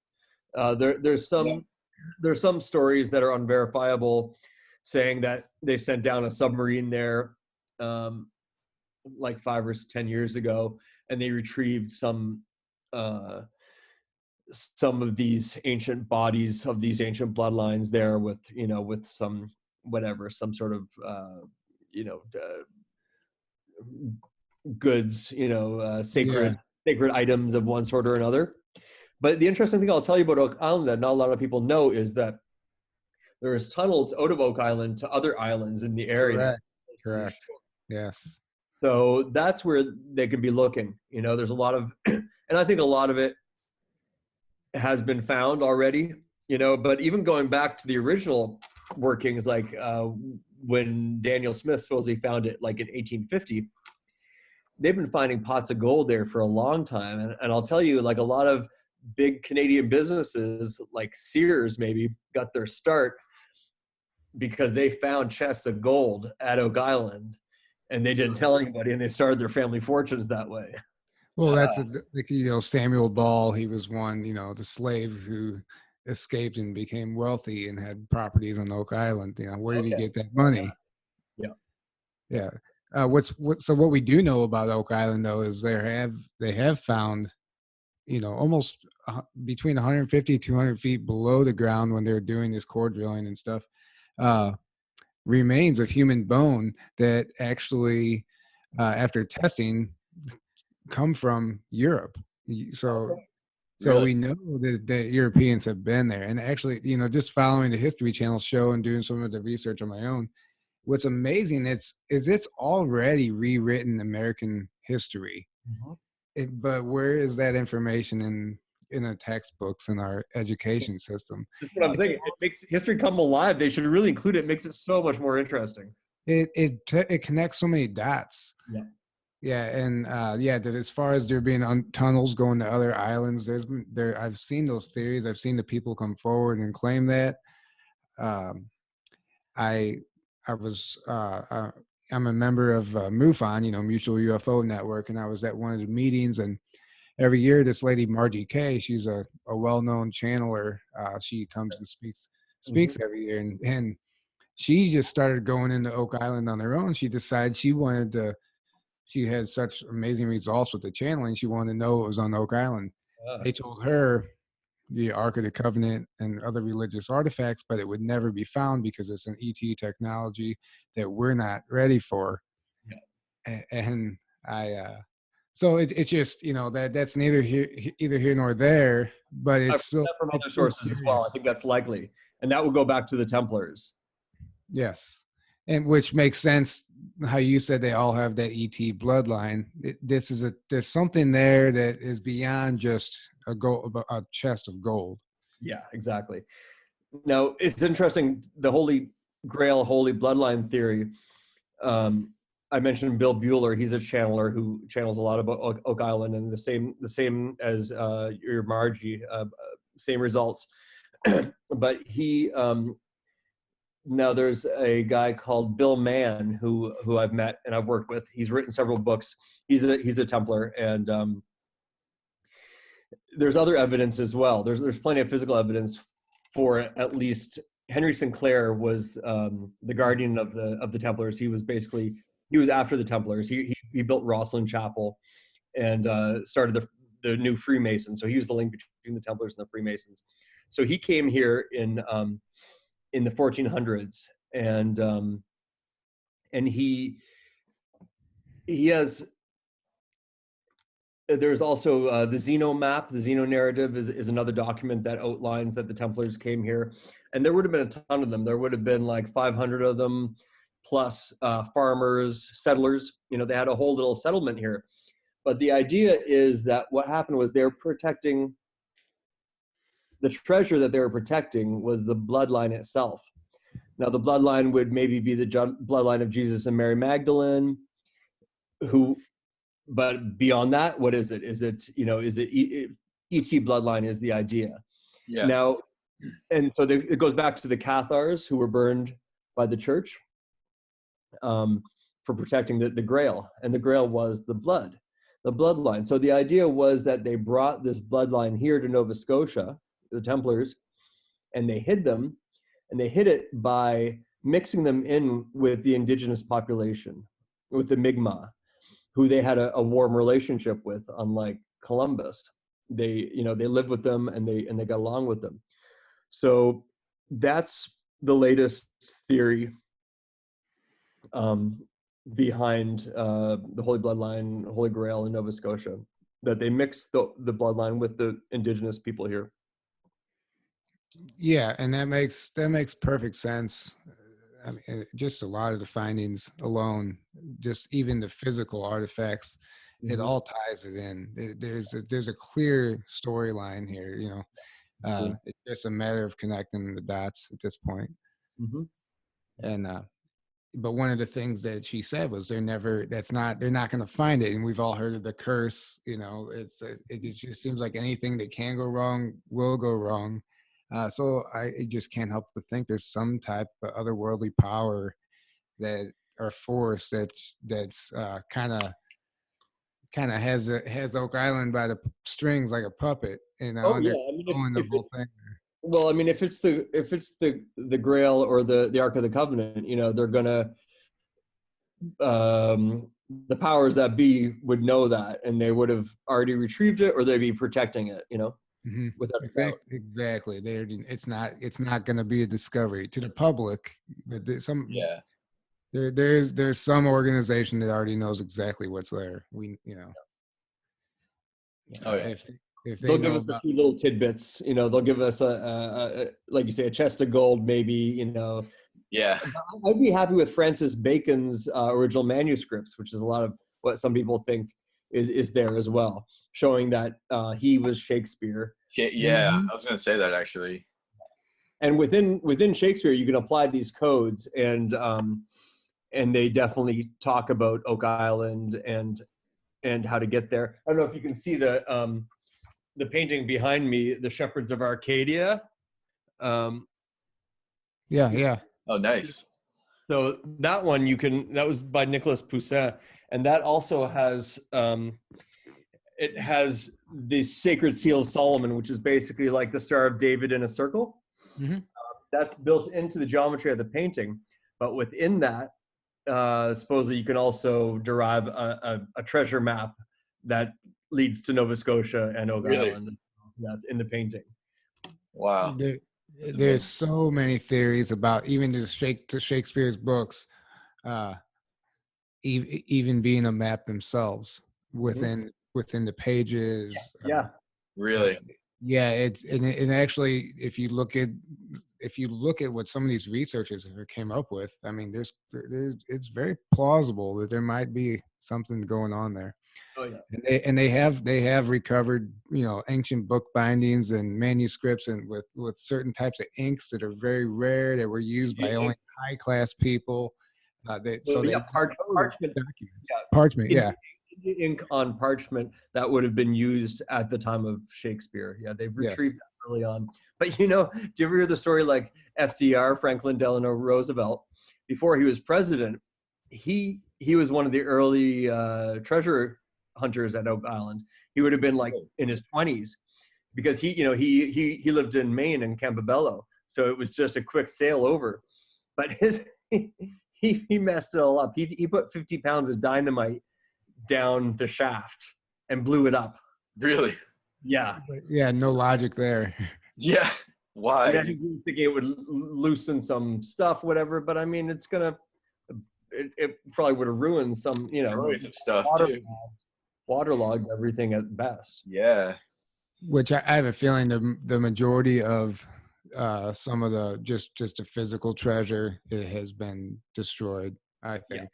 There's some stories that are unverifiable, saying that they sent down a submarine there, like 5 or 10 years ago, and they retrieved some of these ancient bodies of these ancient bloodlines there with some sort of goods, sacred items of one sort or another. But the interesting thing I'll tell you about Oak Island that not a lot of people know is that there's tunnels out of Oak Island to other islands in the area. Correct. Yes. So that's where they can be looking. There's a lot of, and I think a lot of it has been found already, but even going back to the original workings, like when Daniel Smith supposedly found it like in 1850, they've been finding pots of gold there for a long time. And I'll tell you, like a lot of big Canadian businesses like Sears maybe got their start because they found chests of gold at Oak Island and they didn't tell anybody, and they started their family fortunes that way. Well, that's Samuel Ball. He was one, the slave who escaped and became wealthy and had properties on Oak Island. Where did he get that money? Yeah. So what we do know about Oak Island though is they have found, almost between 150 200 feet below the ground when they're doing this core drilling and stuff, remains of human bone that actually, after testing, come from Europe. So we know that the Europeans have been there. And actually, just following the History Channel show and doing some of the research on my own, what's amazing is it's already rewritten American history. Mm-hmm. But where is that information in our textbooks in our education system? That's what I'm saying. It makes history come alive. They should really include it. It makes it so much more interesting. It connects so many dots. Yeah, and as far as there being tunnels going to other islands, I've seen those theories. I've seen the people come forward and claim that. I'm a member of MUFON, Mutual UFO Network, and I was at one of the meetings. And every year, this lady Margie Kay, she's a well-known channeler. She comes and speaks mm-hmm. every year, and she just started going into Oak Island on her own. She decided she wanted to. She had such amazing results with the channeling. She wanted to know what was on Oak Island. They told her the Ark of the Covenant and other religious artifacts, but it would never be found because it's an ET technology that we're not ready for. And so it's just, that's neither here nor there, but it's still from other sources as well. I think that's likely. And that would go back to the Templars. Yes. And which makes sense how you said they all have that ET bloodline. There's something there that is beyond just a chest of gold. Yeah, exactly. Now it's interesting, the Holy Grail, Holy Bloodline theory. I mentioned Bill Bueller. He's a channeler who channels a lot about Oak Island, and the same as your Margie, same results. But he now there's a guy called Bill Mann who I've met and I've worked with. He's written several books. He's a Templar, and there's other evidence as well. There's plenty of physical evidence for at least Henry Sinclair was the guardian of the Templars. He was after the Templars. He built Rosslyn Chapel and started the new Freemasons. So he was the link between the Templars and the Freemasons. So he came here in the 1400s, and he has. There's also the Zeno map. The Zeno narrative is another document that outlines that the Templars came here, and there would have been a ton of them. There would have been like 500 of them, plus farmers, settlers. You know, they had a whole little settlement here. But the idea is that what happened was they're protecting the treasure that they were protecting was the bloodline itself. Now, the bloodline would maybe be the bloodline of Jesus and Mary Magdalene, but beyond that, what is it? Is it ET bloodline is the idea. Yeah. Now, and so it goes back to the Cathars who were burned by the church for protecting the Grail, and the Grail was the bloodline. So the idea was that they brought this bloodline here to Nova Scotia, the Templars, and they hid them, and they hid it by mixing them in with the indigenous population, with the Mi'kmaq, who they had a warm relationship with, unlike Columbus. They lived with them and they got along with them. So that's the latest theory behind the Holy Bloodline, Holy Grail in Nova Scotia, that they mixed the bloodline with the indigenous people here. Yeah, and that makes perfect sense. I mean, just a lot of the findings alone, just even the physical artifacts, it all ties it in. There's a clear storyline here. You know, it's just a matter of connecting the dots at this point. And but one of the things that she said was they're not going to find it. And we've all heard of the curse. You know, it just seems like anything that can go wrong will go wrong. So I just can't help but think there's some type of otherworldly power that, or force that's kind of has Oak Island by the strings like a puppet, you know. Oh and yeah, the whole thing. Well, I mean, if it's the Grail or the Ark of the Covenant, you know, they're gonna the powers that be would know that, and they would have already retrieved it, or they'd be protecting it, you know. Without exactly. It's not going to be a discovery to the public, but there's some organization that already knows exactly what's there. Oh yeah. If they'll give us a few little tidbits, you know, they'll give us a like you say, a chest of gold, maybe, you know. Yeah. I'd be happy with Francis Bacon's original manuscripts, which is a lot of what some people think is there as well, showing that he was Shakespeare. Yeah, I was going to say that actually. And within Shakespeare, you can apply these codes, and they definitely talk about Oak Island and how to get there. I don't know if you can see the painting behind me, the Shepherds of Arcadia. Yeah. Oh, nice. So that one that was by Nicolas Poussin, and that also has it has the sacred seal of Solomon, which is basically like the Star of David in a circle. That's built into the geometry of the painting, but within that, supposedly you can also derive a treasure map that leads to Nova Scotia and Oak Island. That's in the painting. Wow. There's so many theories about even to Shakespeare's books, even being a map themselves within the pages. Yeah. Really? Yeah, and actually, if you look at what some of these researchers have came up with, I mean, it's very plausible that there might be something going on there. Oh yeah. And they have recovered, you know, ancient book bindings and manuscripts, and with certain types of inks that are very rare that were used by only high class people. Parchment documents. Parchment, yeah. Ink on parchment that would have been used at the time of Shakespeare. Yeah, they've retrieved that early on. But do you ever hear the story like FDR, Franklin Delano Roosevelt, before he was president, he was one of the early treasure hunters at Oak Island. He would have been like in his 20s because he lived in Maine in Campobello, so it was just a quick sail over. But he messed it all up. He put 50 pounds of dynamite down the shaft and blew it up. Really? Yeah. Yeah, no logic there. Yeah. Why? I mean, I think he was thinking it would loosen some stuff, whatever. But I mean, it probably would have ruined some, Destroyed some stuff too. Waterlogged everything at best. Yeah. Which I have a feeling the majority of some of the just the physical treasure, it has been destroyed, I think.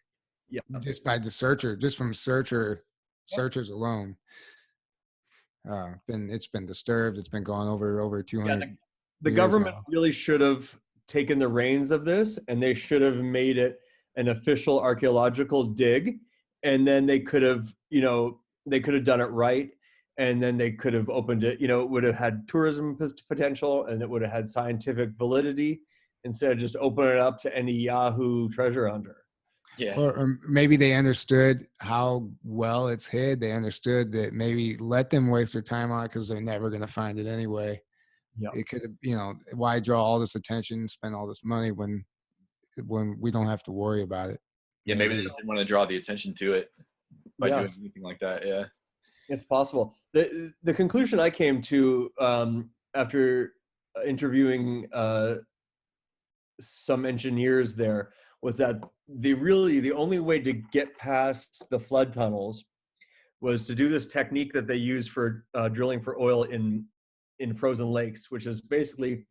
Yeah. Just by the searcher, just from searchers alone. It's been disturbed. It's been gone over 200. The government really should have taken the reins of this, and they should have made it an official archaeological dig, and then they could have done it right, and then they could have opened it. It would have had tourism potential, and it would have had scientific validity instead of just opening it up to any Yahoo treasure hunter. Yeah. Or maybe they understood how well it's hid. They understood that maybe let them waste their time on it because they're never going to find it anyway. Yeah. It could have, why draw all this attention, spend all this money when we don't have to worry about it. Yeah, maybe they just didn't want to draw the attention to it by doing anything like that. Yeah. It's possible. The conclusion I came to after interviewing some engineers there was that the only way to get past the flood tunnels was to do this technique that they use for drilling for oil in frozen lakes, which is basically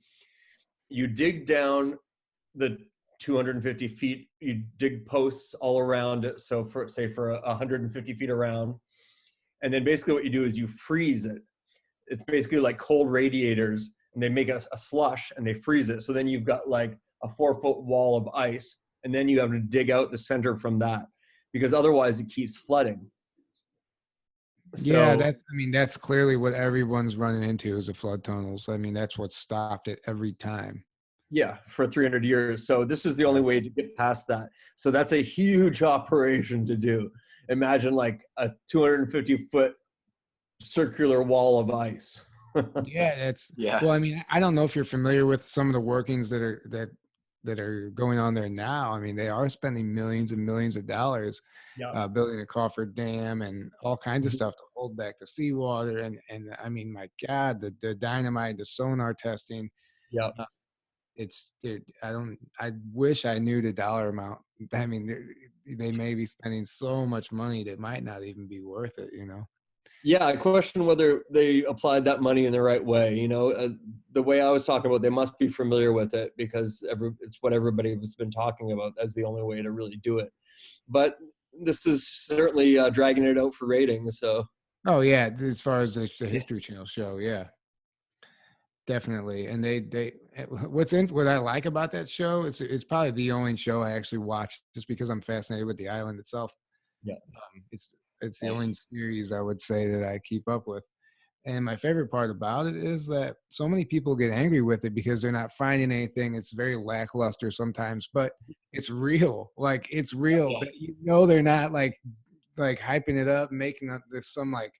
you dig down the 250 feet, you dig posts all around it. So for 150 feet around. And then basically what you do is you freeze it. It's basically like cold radiators, and they make a slush and they freeze it. So then you've got like a 4-foot wall of ice, and then you have to dig out the center from that because otherwise it keeps flooding. Yeah, that's clearly what everyone's running into is the flood tunnels. I mean, that's what stopped it every time. Yeah, for 300 years. So this is the only way to get past that. So that's a huge operation to do. Imagine like a 250-foot circular wall of ice. Yeah. Well, I mean, I don't know if you're familiar with some of the workings that are going on there now. I mean, they are spending millions and millions of dollars building a Crawford Dam and all kinds of stuff to hold back the seawater. And I mean, my God, the dynamite, the sonar testing. Yeah. I wish I knew the dollar amount. I mean, they may be spending so much money that might not even be worth it, Yeah, I question whether they applied that money in the right way. The way I was talking about, they must be familiar with it because it's what everybody has been talking about as the only way to really do it. But this is certainly dragging it out for ratings. So. Oh yeah, as far as the History Channel show, yeah, definitely. And what I like about that show is it's probably the only show I actually watch just because I'm fascinated with the island itself. Yeah, it's the only series I would say that I keep up with. And my favorite part about it is that so many people get angry with it because they're not finding anything. It's very lackluster sometimes, but it's real. Like it's real. Yeah. They're not like hyping it up, making this some like,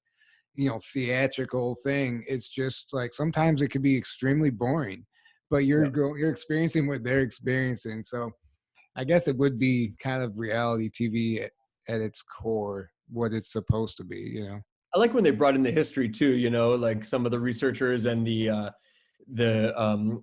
theatrical thing. It's just like sometimes it could be extremely boring, but you're experiencing what they're experiencing. So I guess it would be kind of reality TV at its core, what it's supposed to be, I like when they brought in the history too, like some of the researchers and the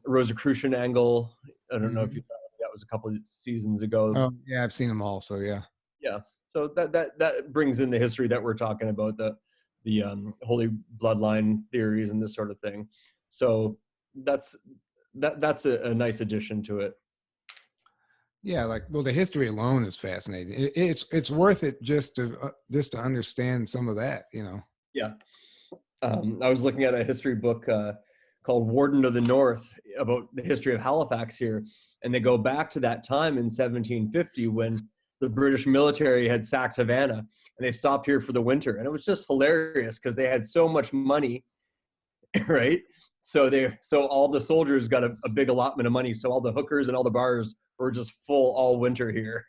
Rosicrucian angle. I don't know if you saw that was a couple of seasons ago. Oh yeah, I've seen them all. So yeah. Yeah. So that brings in the history that we're talking about, the holy bloodline theories and this sort of thing. So that's a nice addition to it. Yeah, the history alone is fascinating. It's worth it just to understand some of that, Yeah, I was looking at a history book called Warden of the North about the history of Halifax here, and they go back to that time in 1750 when the British military had sacked Havana, and they stopped here for the winter, and it was just hilarious because they had so much money, right? So all the soldiers got a big allotment of money. So all the hookers and all the bars were just full all winter here.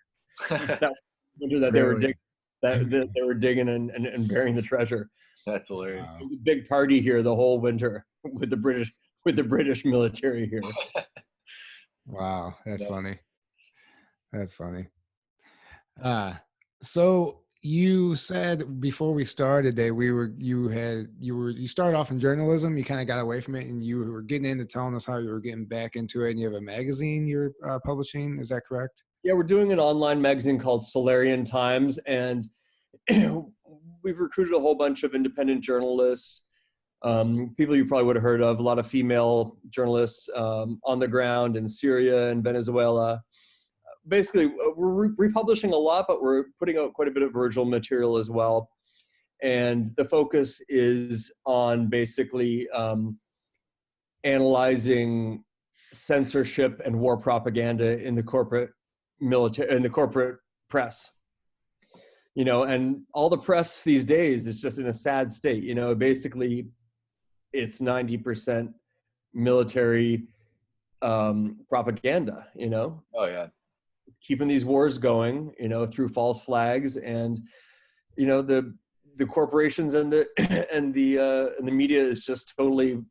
That winter that Really? they were digging and burying the treasure. That's hilarious. Wow. It was a big party here the whole winter with the British military here. Wow, that's Yeah. funny. That's funny. So you said before we started that you started off in journalism, you kind of got away from it, and you were getting into telling us how you were getting back into it, and you have a magazine you're publishing. Is that correct? Yeah, we're doing an online magazine called Solarian Times, and we've recruited a whole bunch of independent journalists, people you probably would have heard of, a lot of female journalists on the ground in Syria and Venezuela. Basically, we're republishing a lot, but we're putting out quite a bit of original material as well. And the focus is on basically analyzing censorship and war propaganda in the corporate press. And all the press these days is just in a sad state. Basically it's 90% military propaganda, Oh yeah. keeping these wars going, through false flags. And the corporations and the and the media is just totally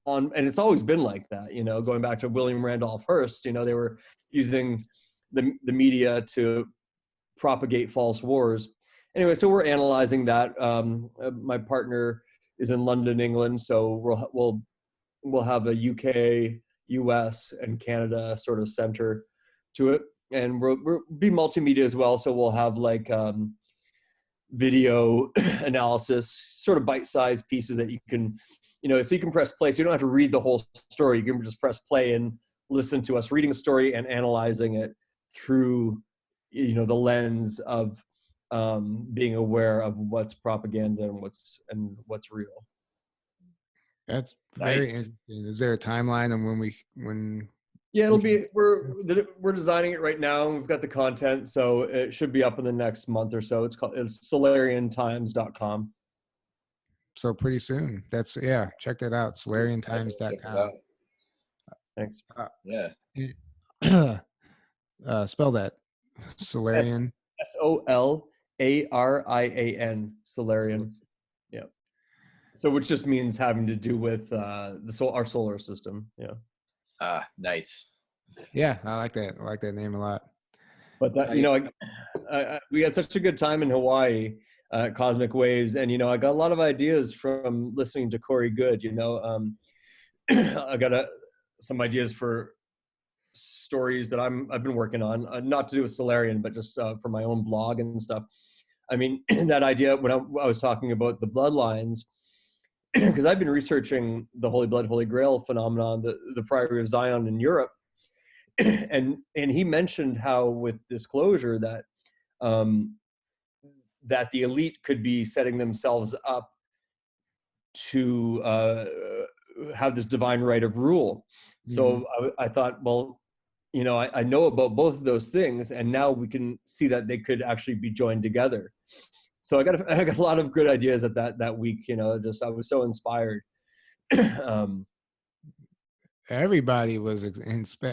on, and it's always been like that. Going back to William Randolph Hearst, they were using the media to propagate false wars. Anyway, so we're analyzing that. My partner is in London, England, so we'll have a UK, US, and Canada sort of center to it, and we'll be multimedia as well. So we'll have like video analysis, sort of bite-sized pieces that you can, so you can press play. So you don't have to read the whole story. You can just press play and listen to us reading the story and analyzing it through, the lens of being aware of what's propaganda and what's real. That's very Nice. interesting. Is there a timeline on when? Yeah, we're designing it right now, and we've got the content, so it should be up in the next month or so. It's solariantimes.com. So pretty soon. Check that out. Check it out. solariantimes.com. Thanks. Yeah. Spell that. Solarian. Solarian. Solarian. Yeah. So which just means having to do with our solar system. Yeah. Nice. Yeah, I like that. I like that name a lot. But that, we had such a good time in Hawaii, Cosmic Waves, and I got a lot of ideas from listening to Corey Good. I got some ideas for stories that I've been working on, not to do with Solarian, but just for my own blog and stuff. I mean, that idea when I was talking about the bloodlines, because I've been researching the Holy Blood, Holy Grail phenomenon, the Priory of Zion in Europe, and he mentioned how with disclosure that that the elite could be setting themselves up to have this divine right of rule. So I thought, well, I know about both of those things, and now we can see that they could actually be joined together. So I got a lot of good ideas at that week. I was so inspired. Everybody was I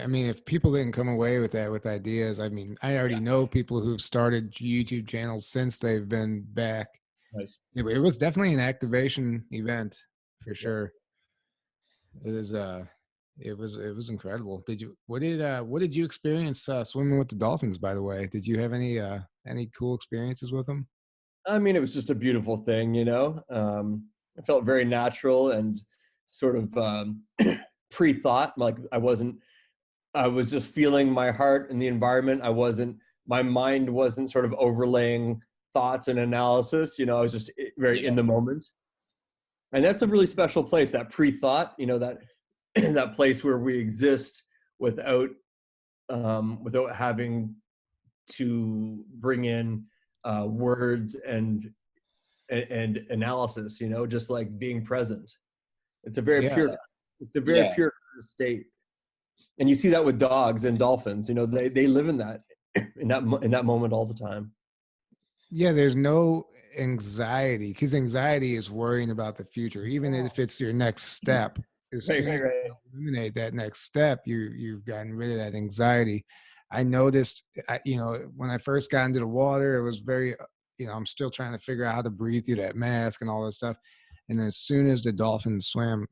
mean, if people didn't come away with that with ideas, I mean, I already know people who've started YouTube channels since they've been back. Nice. It was definitely an activation event for sure. It was it was incredible. What did you experience swimming with the dolphins, by the way? Did you have any cool experiences with them? I mean, it was just a beautiful thing, it felt very natural and sort of pre-thought. Like I was just feeling my heart in the environment. My mind wasn't sort of overlaying thoughts and analysis, I was just very in the moment. And that's a really special place, that pre-thought, that that place where we exist without having to bring in words and analysis, just like being present. It's a very pure state. And you see that with dogs and dolphins, they live in that moment all the time. Yeah, there's no anxiety, because anxiety is worrying about the future, even if it's your next step. as Right, soon right, as right. you eliminate that next step, you've gotten rid of that anxiety. I noticed, when I first got into the water, it was very, I'm still trying to figure out how to breathe through that mask and all that stuff. And as soon as the dolphins swam,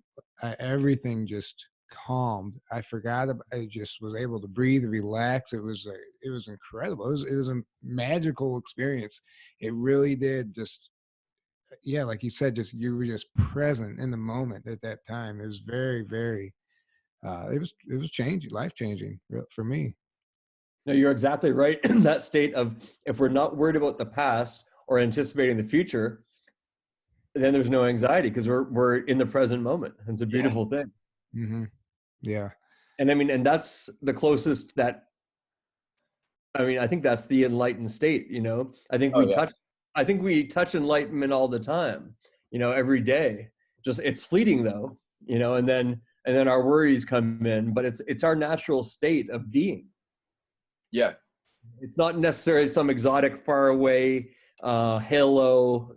everything just calmed. I forgot. I just was able to breathe, relax. It was incredible. It was a magical experience. It really did. Just yeah, like you said, just you were just present in the moment at that time. It was very, very. It was changing, life changing for me. No, you're exactly right. That state of, if we're not worried about the past or anticipating the future, then there's no anxiety because we're in the present moment. It's a Yeah. beautiful thing. Mm-hmm. Yeah. And I mean, and that's the closest that, I mean, I think that's the enlightened state, you know. Oh yeah. I think we touch enlightenment all the time, you know, every day. Just it's fleeting though, you know, and then our worries come in, but it's our natural state of being. Yeah. It's not necessarily some exotic, far away halo,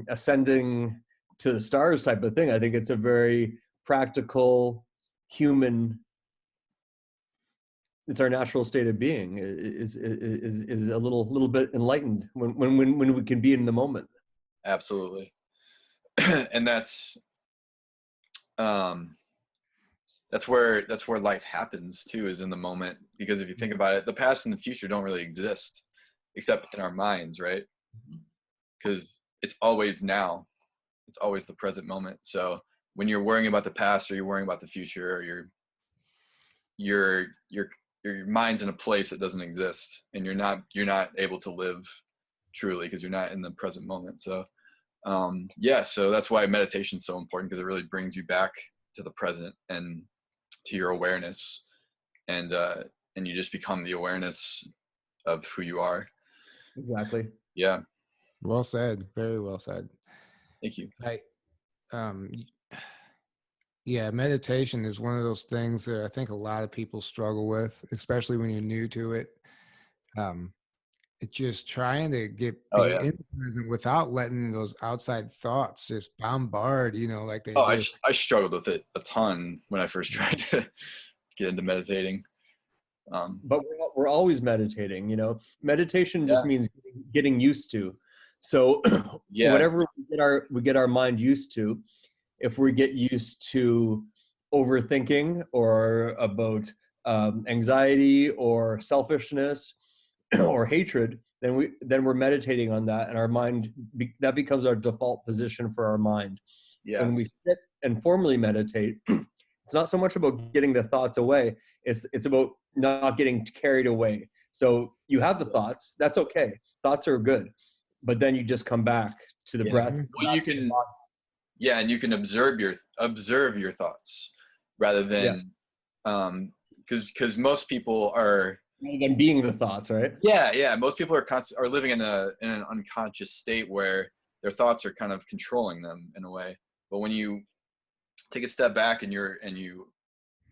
ascending to the stars type of thing. I think it's a very practical, human. It's our natural state of being. Is a little bit enlightened when we can be in the moment. Absolutely. And that's where life happens too, is in the moment. Because if you think about it, the past and the future don't really exist except in our minds, right? Because it's always now. It's always the present moment. So when you're worrying about the past, or you're worrying about the future, or your mind's in a place that doesn't exist, and you're not able to live truly because you're not in the present moment. So so that's why meditation is so important, because it really brings you back to the present and to your awareness, and you just become the awareness of who you are. Exactly. Yeah. Well said. Very well said. Thank you. Um, yeah, meditation is one of those things that I think a lot of people struggle with, especially when you're new to it. It's just trying to Oh be yeah. in the present without letting those outside thoughts just bombard, like they Oh, do. I struggled with it a ton when I first tried to get into meditating. But we're always meditating, you know. Meditation just Yeah. means getting used to. So Yeah. whatever we get our mind used to, if we get used to overthinking or about anxiety or selfishness or hatred, then we're meditating on that, and our mind that becomes our default position for our mind. Yeah. When we sit and formally meditate, it's not so much about getting the thoughts away. It's about not getting carried away. So you have the thoughts, that's okay. Thoughts are good, but then you just come back to the Yeah. breath. Well, you can. Yeah, and you can observe your thoughts rather than because most people are, rather than being the thoughts, right? yeah, most people are living in an unconscious state where their thoughts are kind of controlling them in a way. But when you take a step back and you're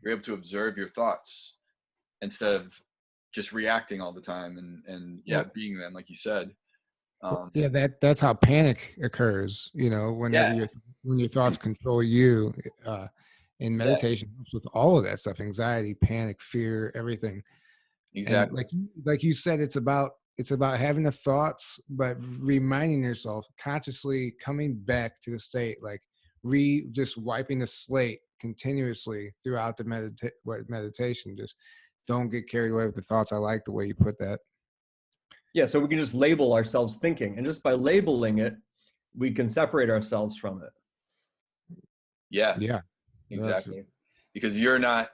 able to observe your thoughts instead of just reacting all the time and being them, like you said. Yeah, that's how panic occurs. Yeah. When your thoughts control you. And Yeah, meditation helps with all of that stuff: anxiety, panic, fear, everything. And exactly. like you said, it's about having the thoughts, but reminding yourself, consciously coming back to the state, like just wiping the slate continuously throughout the meditation. Just don't get carried away with the thoughts. I like the way you put that. Yeah, so we can just label ourselves thinking, and just by labeling it, we can separate ourselves from it. Yeah, Yeah, exactly. Because you're not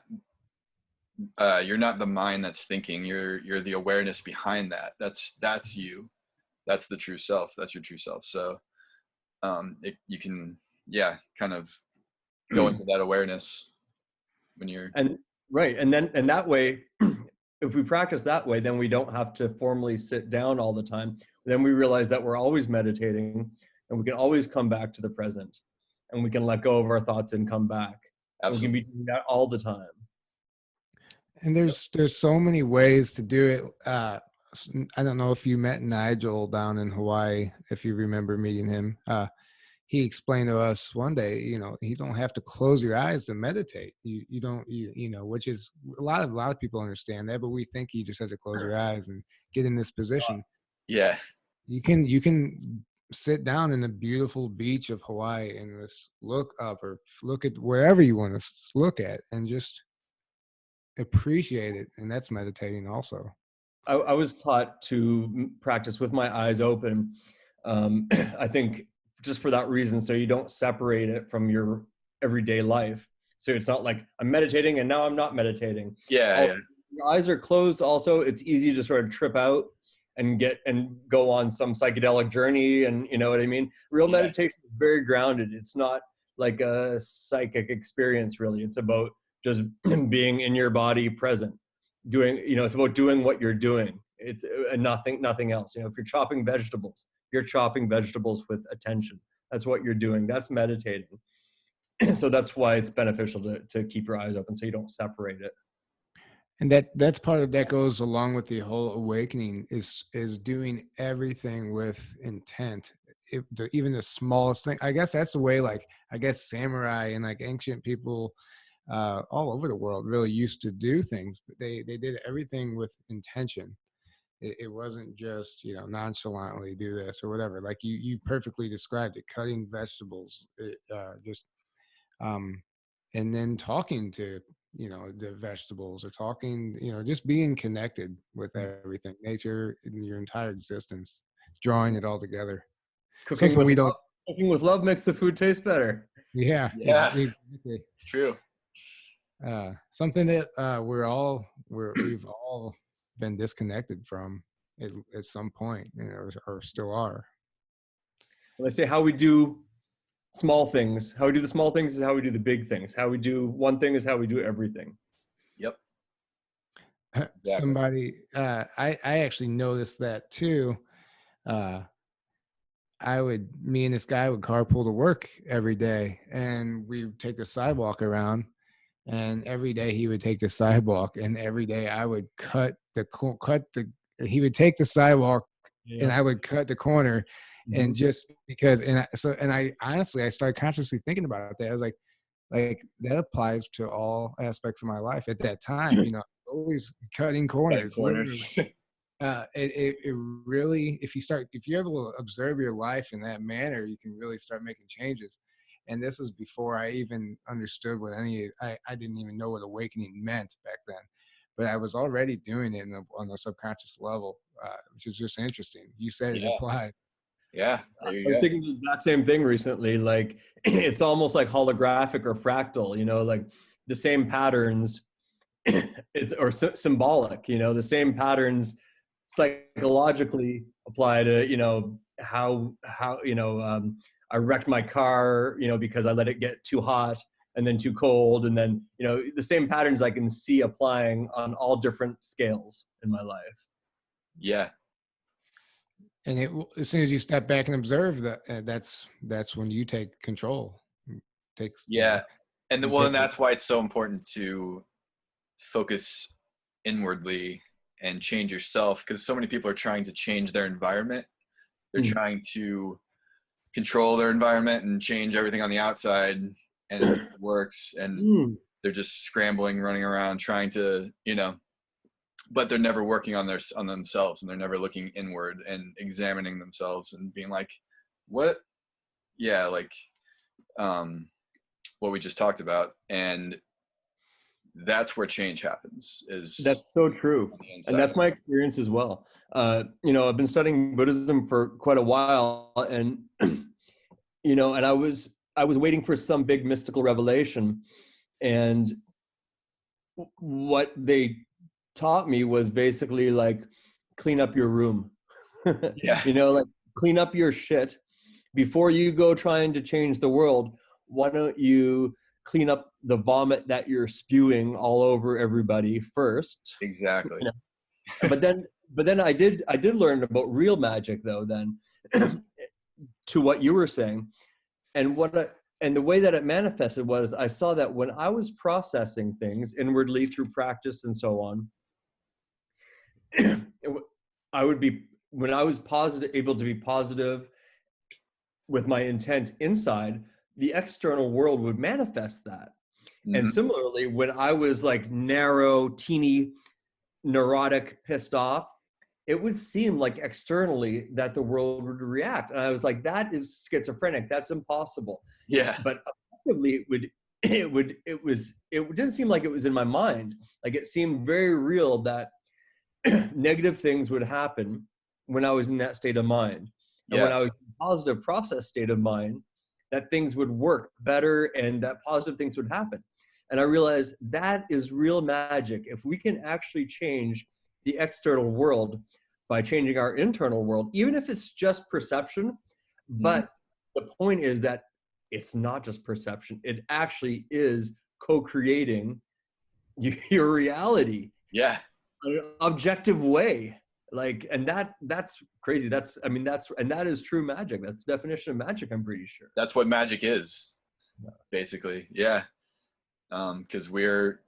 the mind that's thinking. You're the awareness behind that. That's you. That's the true self. That's your true self. So you can kind of go into that awareness when you're and that way, if we practice that way, then we don't have to formally sit down all the time. Then we realize that we're always meditating, and we can always come back to the present, and we can let go of our thoughts and come back. And we can be doing that all the time. And there's so many ways to do it. I don't know if you met Nigel down in Hawaii, if you remember meeting him. he explained to us one day, you don't have to close your eyes to meditate. You don't, which is a lot of people understand that, but we think you just have to close your eyes and get in this position. Yeah. You can sit down in the beautiful beach of Hawaii and just look up or look at wherever you want to look at and just appreciate it. And that's meditating also. I was taught to practice with my eyes open. I think just for that reason, so you don't separate it from your everyday life. So it's not like I'm meditating and now I'm not meditating. Yeah. Your eyes are closed. Also, it's easy to sort of trip out and go on some psychedelic journey. And you know what I mean? Real meditation is very grounded. It's not like a psychic experience, really. It's about just being in your body present. It's about doing what you're doing. It's nothing else. If you're chopping vegetables with attention. That's what you're doing. That's meditating. So that's why it's beneficial to keep your eyes open so you don't separate it. And that's part of that goes along with the whole awakening is doing everything with intent. Even the smallest thing. I guess that's the way, samurai and ancient people all over the world really used to do things, but they did everything with intention. It wasn't just nonchalantly do this or whatever. Like you perfectly described it, cutting vegetables, and then talking to the vegetables, or talking, just being connected with everything, nature, in your entire existence, drawing it all together. Cooking with love makes the food taste better. Yeah. Exactly. It's true. Something that we've all been disconnected from at some point, or still are. When I say how we do small things, how we do the small things is how we do the big things. How we do one thing is how we do everything. Yep. Exactly. Somebody, I actually noticed that too. Me and this guy would carpool to work every day, and we would take the sidewalk around, and every day he would take the sidewalk, and every day I would he would take the sidewalk, and I would cut the corner. Mm-hmm. And just because, I honestly, I started consciously thinking about that. I was like that applies to all aspects of my life at that time, always cutting corners. It really, if you ever observe your life in that manner, you can really start making changes. And this is before I even understood I didn't even know what awakening meant back then, but I was already doing it on a subconscious level, which is just interesting. You said it applied. Yeah. I was thinking the exact same thing recently. Like, it's almost like holographic or fractal, like the same patterns, or symbolic, the same patterns psychologically apply to, how I wrecked my car, because I let it get too hot and then too cold. And then, the same patterns I can see applying on all different scales in my life. Yeah. And as soon as you step back and observe that's when you take control. And that's why it's so important to focus inwardly and change yourself, because so many people are trying to change their environment. They're trying to control their environment and change everything on the outside, and it works, and they're just scrambling, running around trying to, but they're never working on themselves, and they're never looking inward and examining themselves and being like, what we just talked about. And that's where change happens. That's so true. And that's my experience as well. I've been studying Buddhism for quite a while, and and I was waiting for some big mystical revelation, and what they taught me was basically like, clean up your room. Clean up your shit before you go trying to change the world. Why don't you clean up the vomit that you're spewing all over everybody first? Exactly. But then I did learn about real magic, though, then to what you were saying. And the way that it manifested was, I saw that when I was processing things inwardly through practice and so on, when I was able to be positive with my intent inside, the external world would manifest that. And similarly, when I was like narrow, teeny, neurotic, pissed off, it would seem like externally that the world would react. And I was like, that is schizophrenic. That's impossible. Yeah. But effectively, it didn't seem like it was in my mind. Like it seemed very real that negative things would happen when I was in that state of mind. And when I was in a positive process state of mind, that things would work better and that positive things would happen. And I realized that is real magic. If we can actually change the external world by changing our internal world, even if it's just perception, but the point is that it's not just perception. It actually is co-creating your reality. Yeah. In an objective way. Like, and that's crazy. And that is true magic. That's the definition of magic, I'm pretty sure. That's what magic is, basically. Yeah. Because we are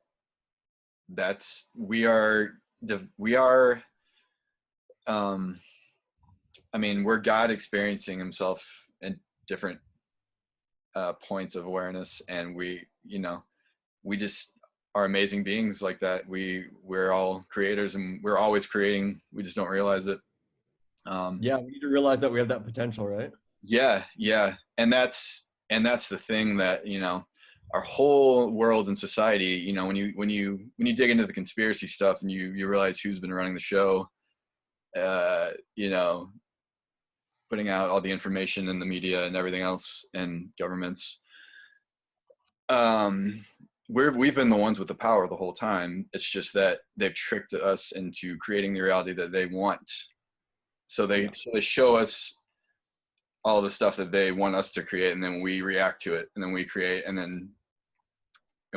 we're God experiencing himself in different points of awareness, and we just are amazing beings like that. We're all creators, and we're always creating. We just don't realize it. We need to realize that we have that potential, right? Yeah. And that's the thing that, our whole world and society, when you dig into the conspiracy stuff and you realize who's been running the show, putting out all the information in the media and everything else, and governments, we've been the ones with the power the whole time. It's just that they've tricked us into creating the reality that they want. So they show us all the stuff that they want us to create, and then we react to it, and then we create, and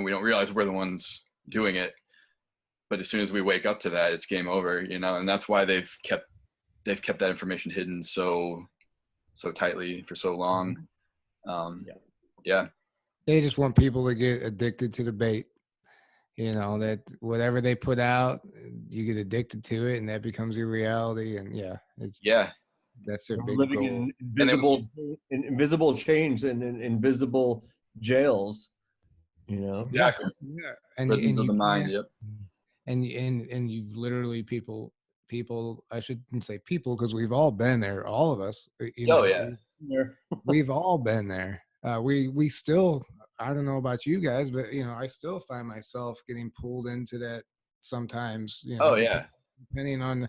we don't realize we're the ones doing it. But as soon as we wake up to that, it's game over, and that's why they've kept that information hidden so tightly for so long. They just want people to get addicted to the bait. That whatever they put out, you get addicted to it, and that becomes your reality. And that's their big living goal. in invisible chains and in invisible jails. Exactly. Yeah. And prisons of the mind. Yep. And you've literally people, I shouldn't say people, because we've all been there, all of us. We've all been there. We still, I don't know about you guys, but I still find myself getting pulled into that sometimes. Depending on.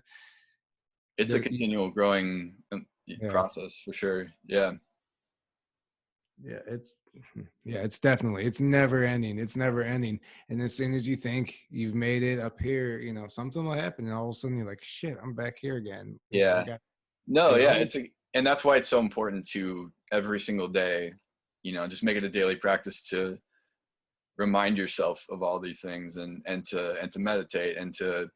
It's a continual growing process for sure. Yeah. It's definitely, it's never ending. And as soon as you think you've made it up here, something will happen, and all of a sudden you're like, shit, I'm back here again. And that's why it's so important to every single day, just make it a daily practice to remind yourself of all these things, and to meditate, and to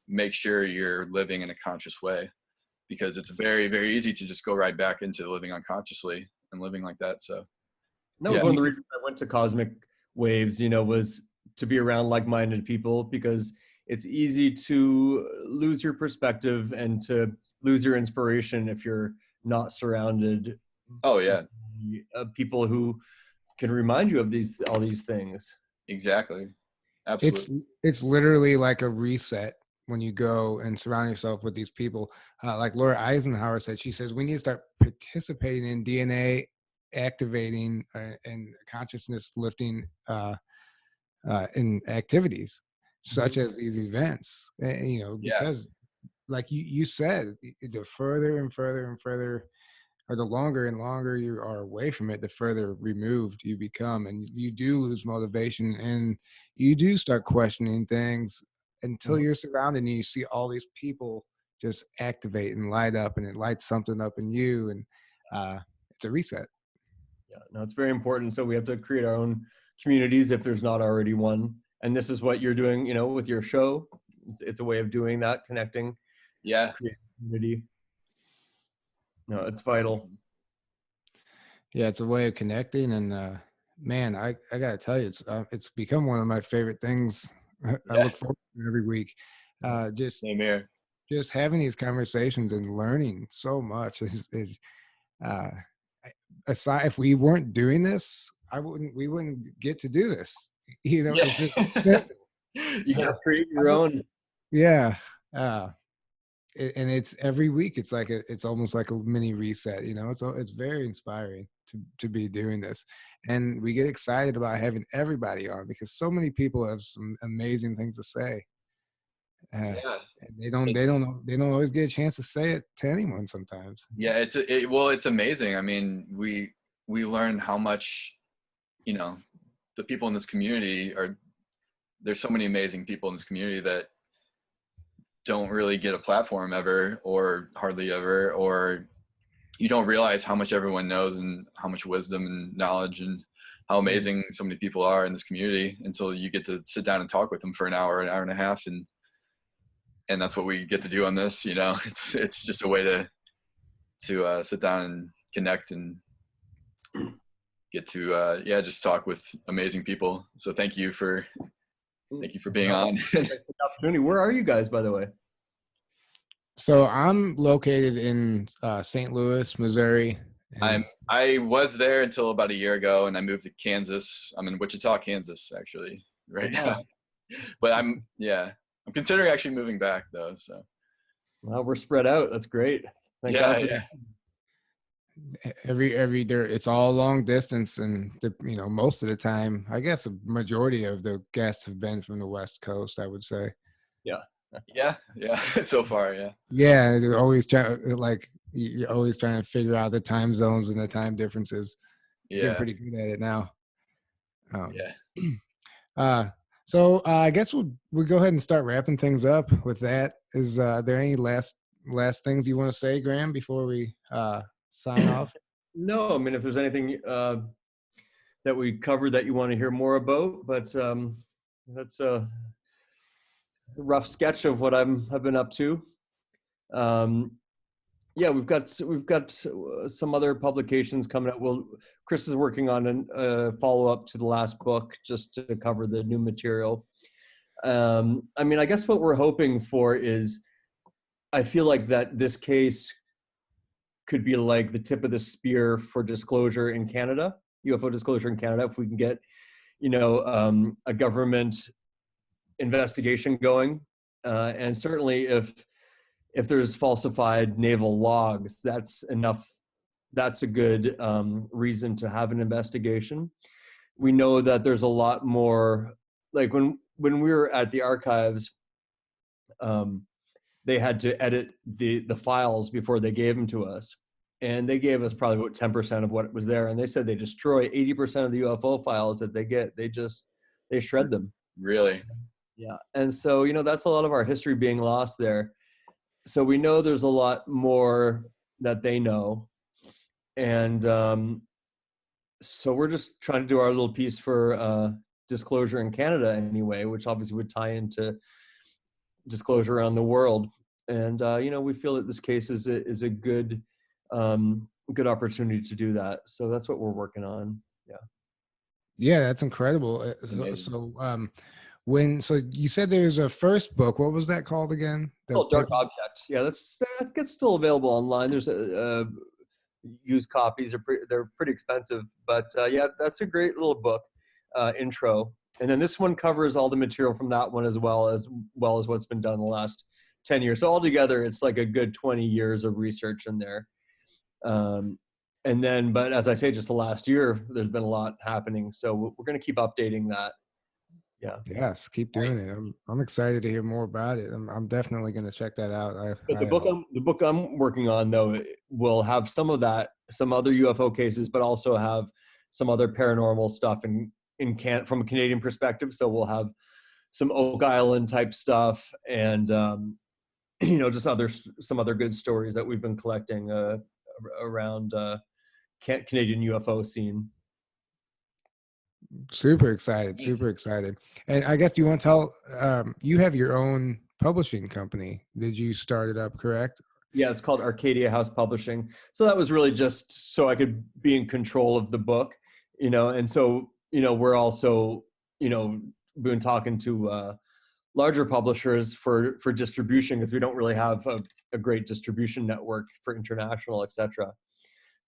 make sure you're living in a conscious way, because it's very, very easy to just go right back into living unconsciously and living like that. So one of the reasons I went to Cosmic Waves, was to be around like-minded people, because it's easy to lose your perspective and to lose your inspiration if you're not surrounded people who can remind you of all these things. Exactly. Absolutely. It's literally like a reset when you go and surround yourself with these people. Like Laura Eisenhower said, she says, we need to start participating in DNA activating and consciousness lifting in activities such as these events, because like you said, the further and further and further, or the longer and longer you are away from it, the further removed you become, and you do lose motivation, and you do start questioning things until you're surrounded and you see all these people just activate and light up, and it lights something up in you, and it's a reset. It's very important. So we have to create our own communities if there's not already one. And this is what you're doing, with your show. It's a way of doing that, connecting. Creating community. No, it's vital. Yeah, it's a way of connecting, and man, I gotta tell you, it's become one of my favorite things. I look forward to every week. Same here. Just having these conversations and learning so much aside, if we weren't doing this, we wouldn't get to do this. You know, it's just, Yeah. You got to create your own. yeah. And it's every week. It's like it's almost like a mini reset. You know, it's very inspiring to be doing this, and we get excited about having everybody on because so many people have some amazing things to say. Yeah. And they don't always get a chance to say it to anyone sometimes. Yeah, it's amazing. I mean, we learn how much, you know, the people in this community there's so many amazing people in this community that don't really get a platform ever, or hardly ever, or you don't realize how much everyone knows and how much wisdom and knowledge and how amazing so many people are in this community until you get to sit down and talk with them for an hour and a half. And that's what we get to do on this, you know. It's just a way to sit down and connect and get to just talk with amazing people. So thank you for being on. Opportunity. Where are you guys, by the way? So I'm located in St. Louis, Missouri. I was there until about a year ago, and I moved to Kansas. I'm in Wichita, Kansas, actually, right now. But I'm considering actually moving back though. So. Well, we're spread out. That's great. Thank God for that. It's all long distance, and most of the time, I guess the majority of the guests have been from the West Coast, I would say. Yeah. So far, yeah. Yeah, they're always you're always trying to figure out the time zones and the time differences. Yeah, getting pretty good at it now. So I guess we'll go ahead and start wrapping things up with that. Is there any last things you want to say, Graham, before we sign off? No, I mean, if there's anything that we covered that you want to hear more about, but that's a rough sketch of what I've been up to. We've got some other publications coming up. Chris is working on a follow-up to the last book just to cover the new material. I mean, I guess what we're hoping for is, I feel like that this case could be like the tip of the spear for disclosure in Canada, UFO disclosure in Canada, if we can get, a government investigation going. And certainly if there's falsified naval logs, that's enough. That's a good reason to have an investigation. We know that there's a lot more, like when we were at the archives, they had to edit the files before they gave them to us. And they gave us probably about 10% of what was there. And they said they destroy 80% of the UFO files that they get. They shred them. Really? Yeah. And so, that's a lot of our history being lost there. So we know there's a lot more that they know. And so we're just trying to do our little piece for disclosure in Canada anyway, which obviously would tie into disclosure around the world. And, we feel that this case is a good opportunity to do that. So that's what we're working on. Yeah, that's incredible. So you said there's a first book. What was that called again? Dark Object. Yeah, that's still available online. There's used copies. They're pretty expensive, but that's a great little book intro. And then this one covers all the material from that one as well as what's been done in the last 10 years. So altogether, it's like a good 20 years of research in there. But as I say, just the last year, there's been a lot happening. So we're going to keep updating that. Yeah. Yes, keep doing it. I'm excited to hear more about it. I'm definitely going to check that out. The book I'm working on, though, will have some of that, some other UFO cases, but also have some other paranormal stuff from a Canadian perspective. So we'll have some Oak Island type stuff, and just some other good stories that we've been collecting around Canadian UFO scene. Super excited. And I guess you want to tell, you have your own publishing company. Did you start it up, correct? Yeah, it's called Arcadia House Publishing. So that was really just so I could be in control of the book, and so, we're also, been talking to larger publishers for distribution, because we don't really have a great distribution network for international, etc.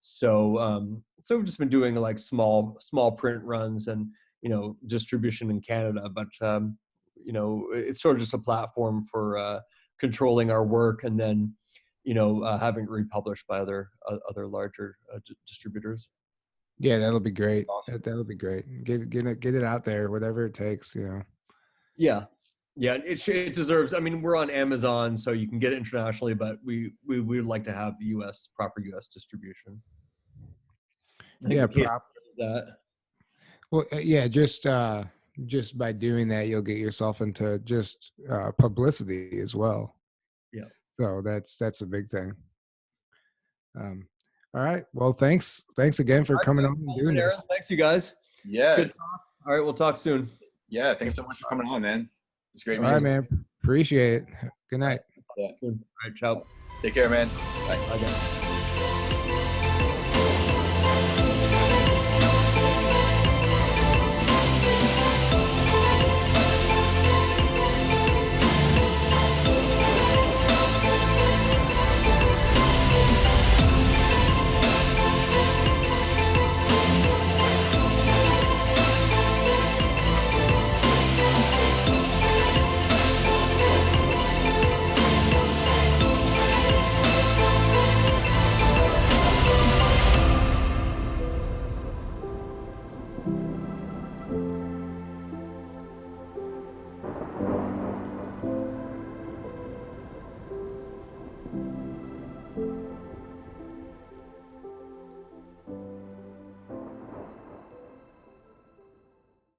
So so we've just been doing like small print runs and, you know, distribution in Canada, but you know, it's sort of just a platform for controlling our work, and then, you know, having it republished by other larger distributors. Yeah, that'll be great. Awesome. That'll be great. Get it out there, whatever it takes, you know. Yeah, yeah, it deserves. I mean, we're on Amazon, so you can get it internationally, but we would like to have proper U.S. distribution. I think Yeah, the case is that. well, yeah, just by doing that, you'll get yourself into just publicity as well. Yeah. So that's a big thing. All right. Well, thanks again for coming on and doing Aaron, this. thanks, you guys. Yeah. Good talk. All right, we'll talk soon. Yeah. Thanks so much for coming on, man. It's great All meeting right, you. man. Appreciate it. Good night. Yeah. All right, ciao. Take care, man. Bye. Bye, guys.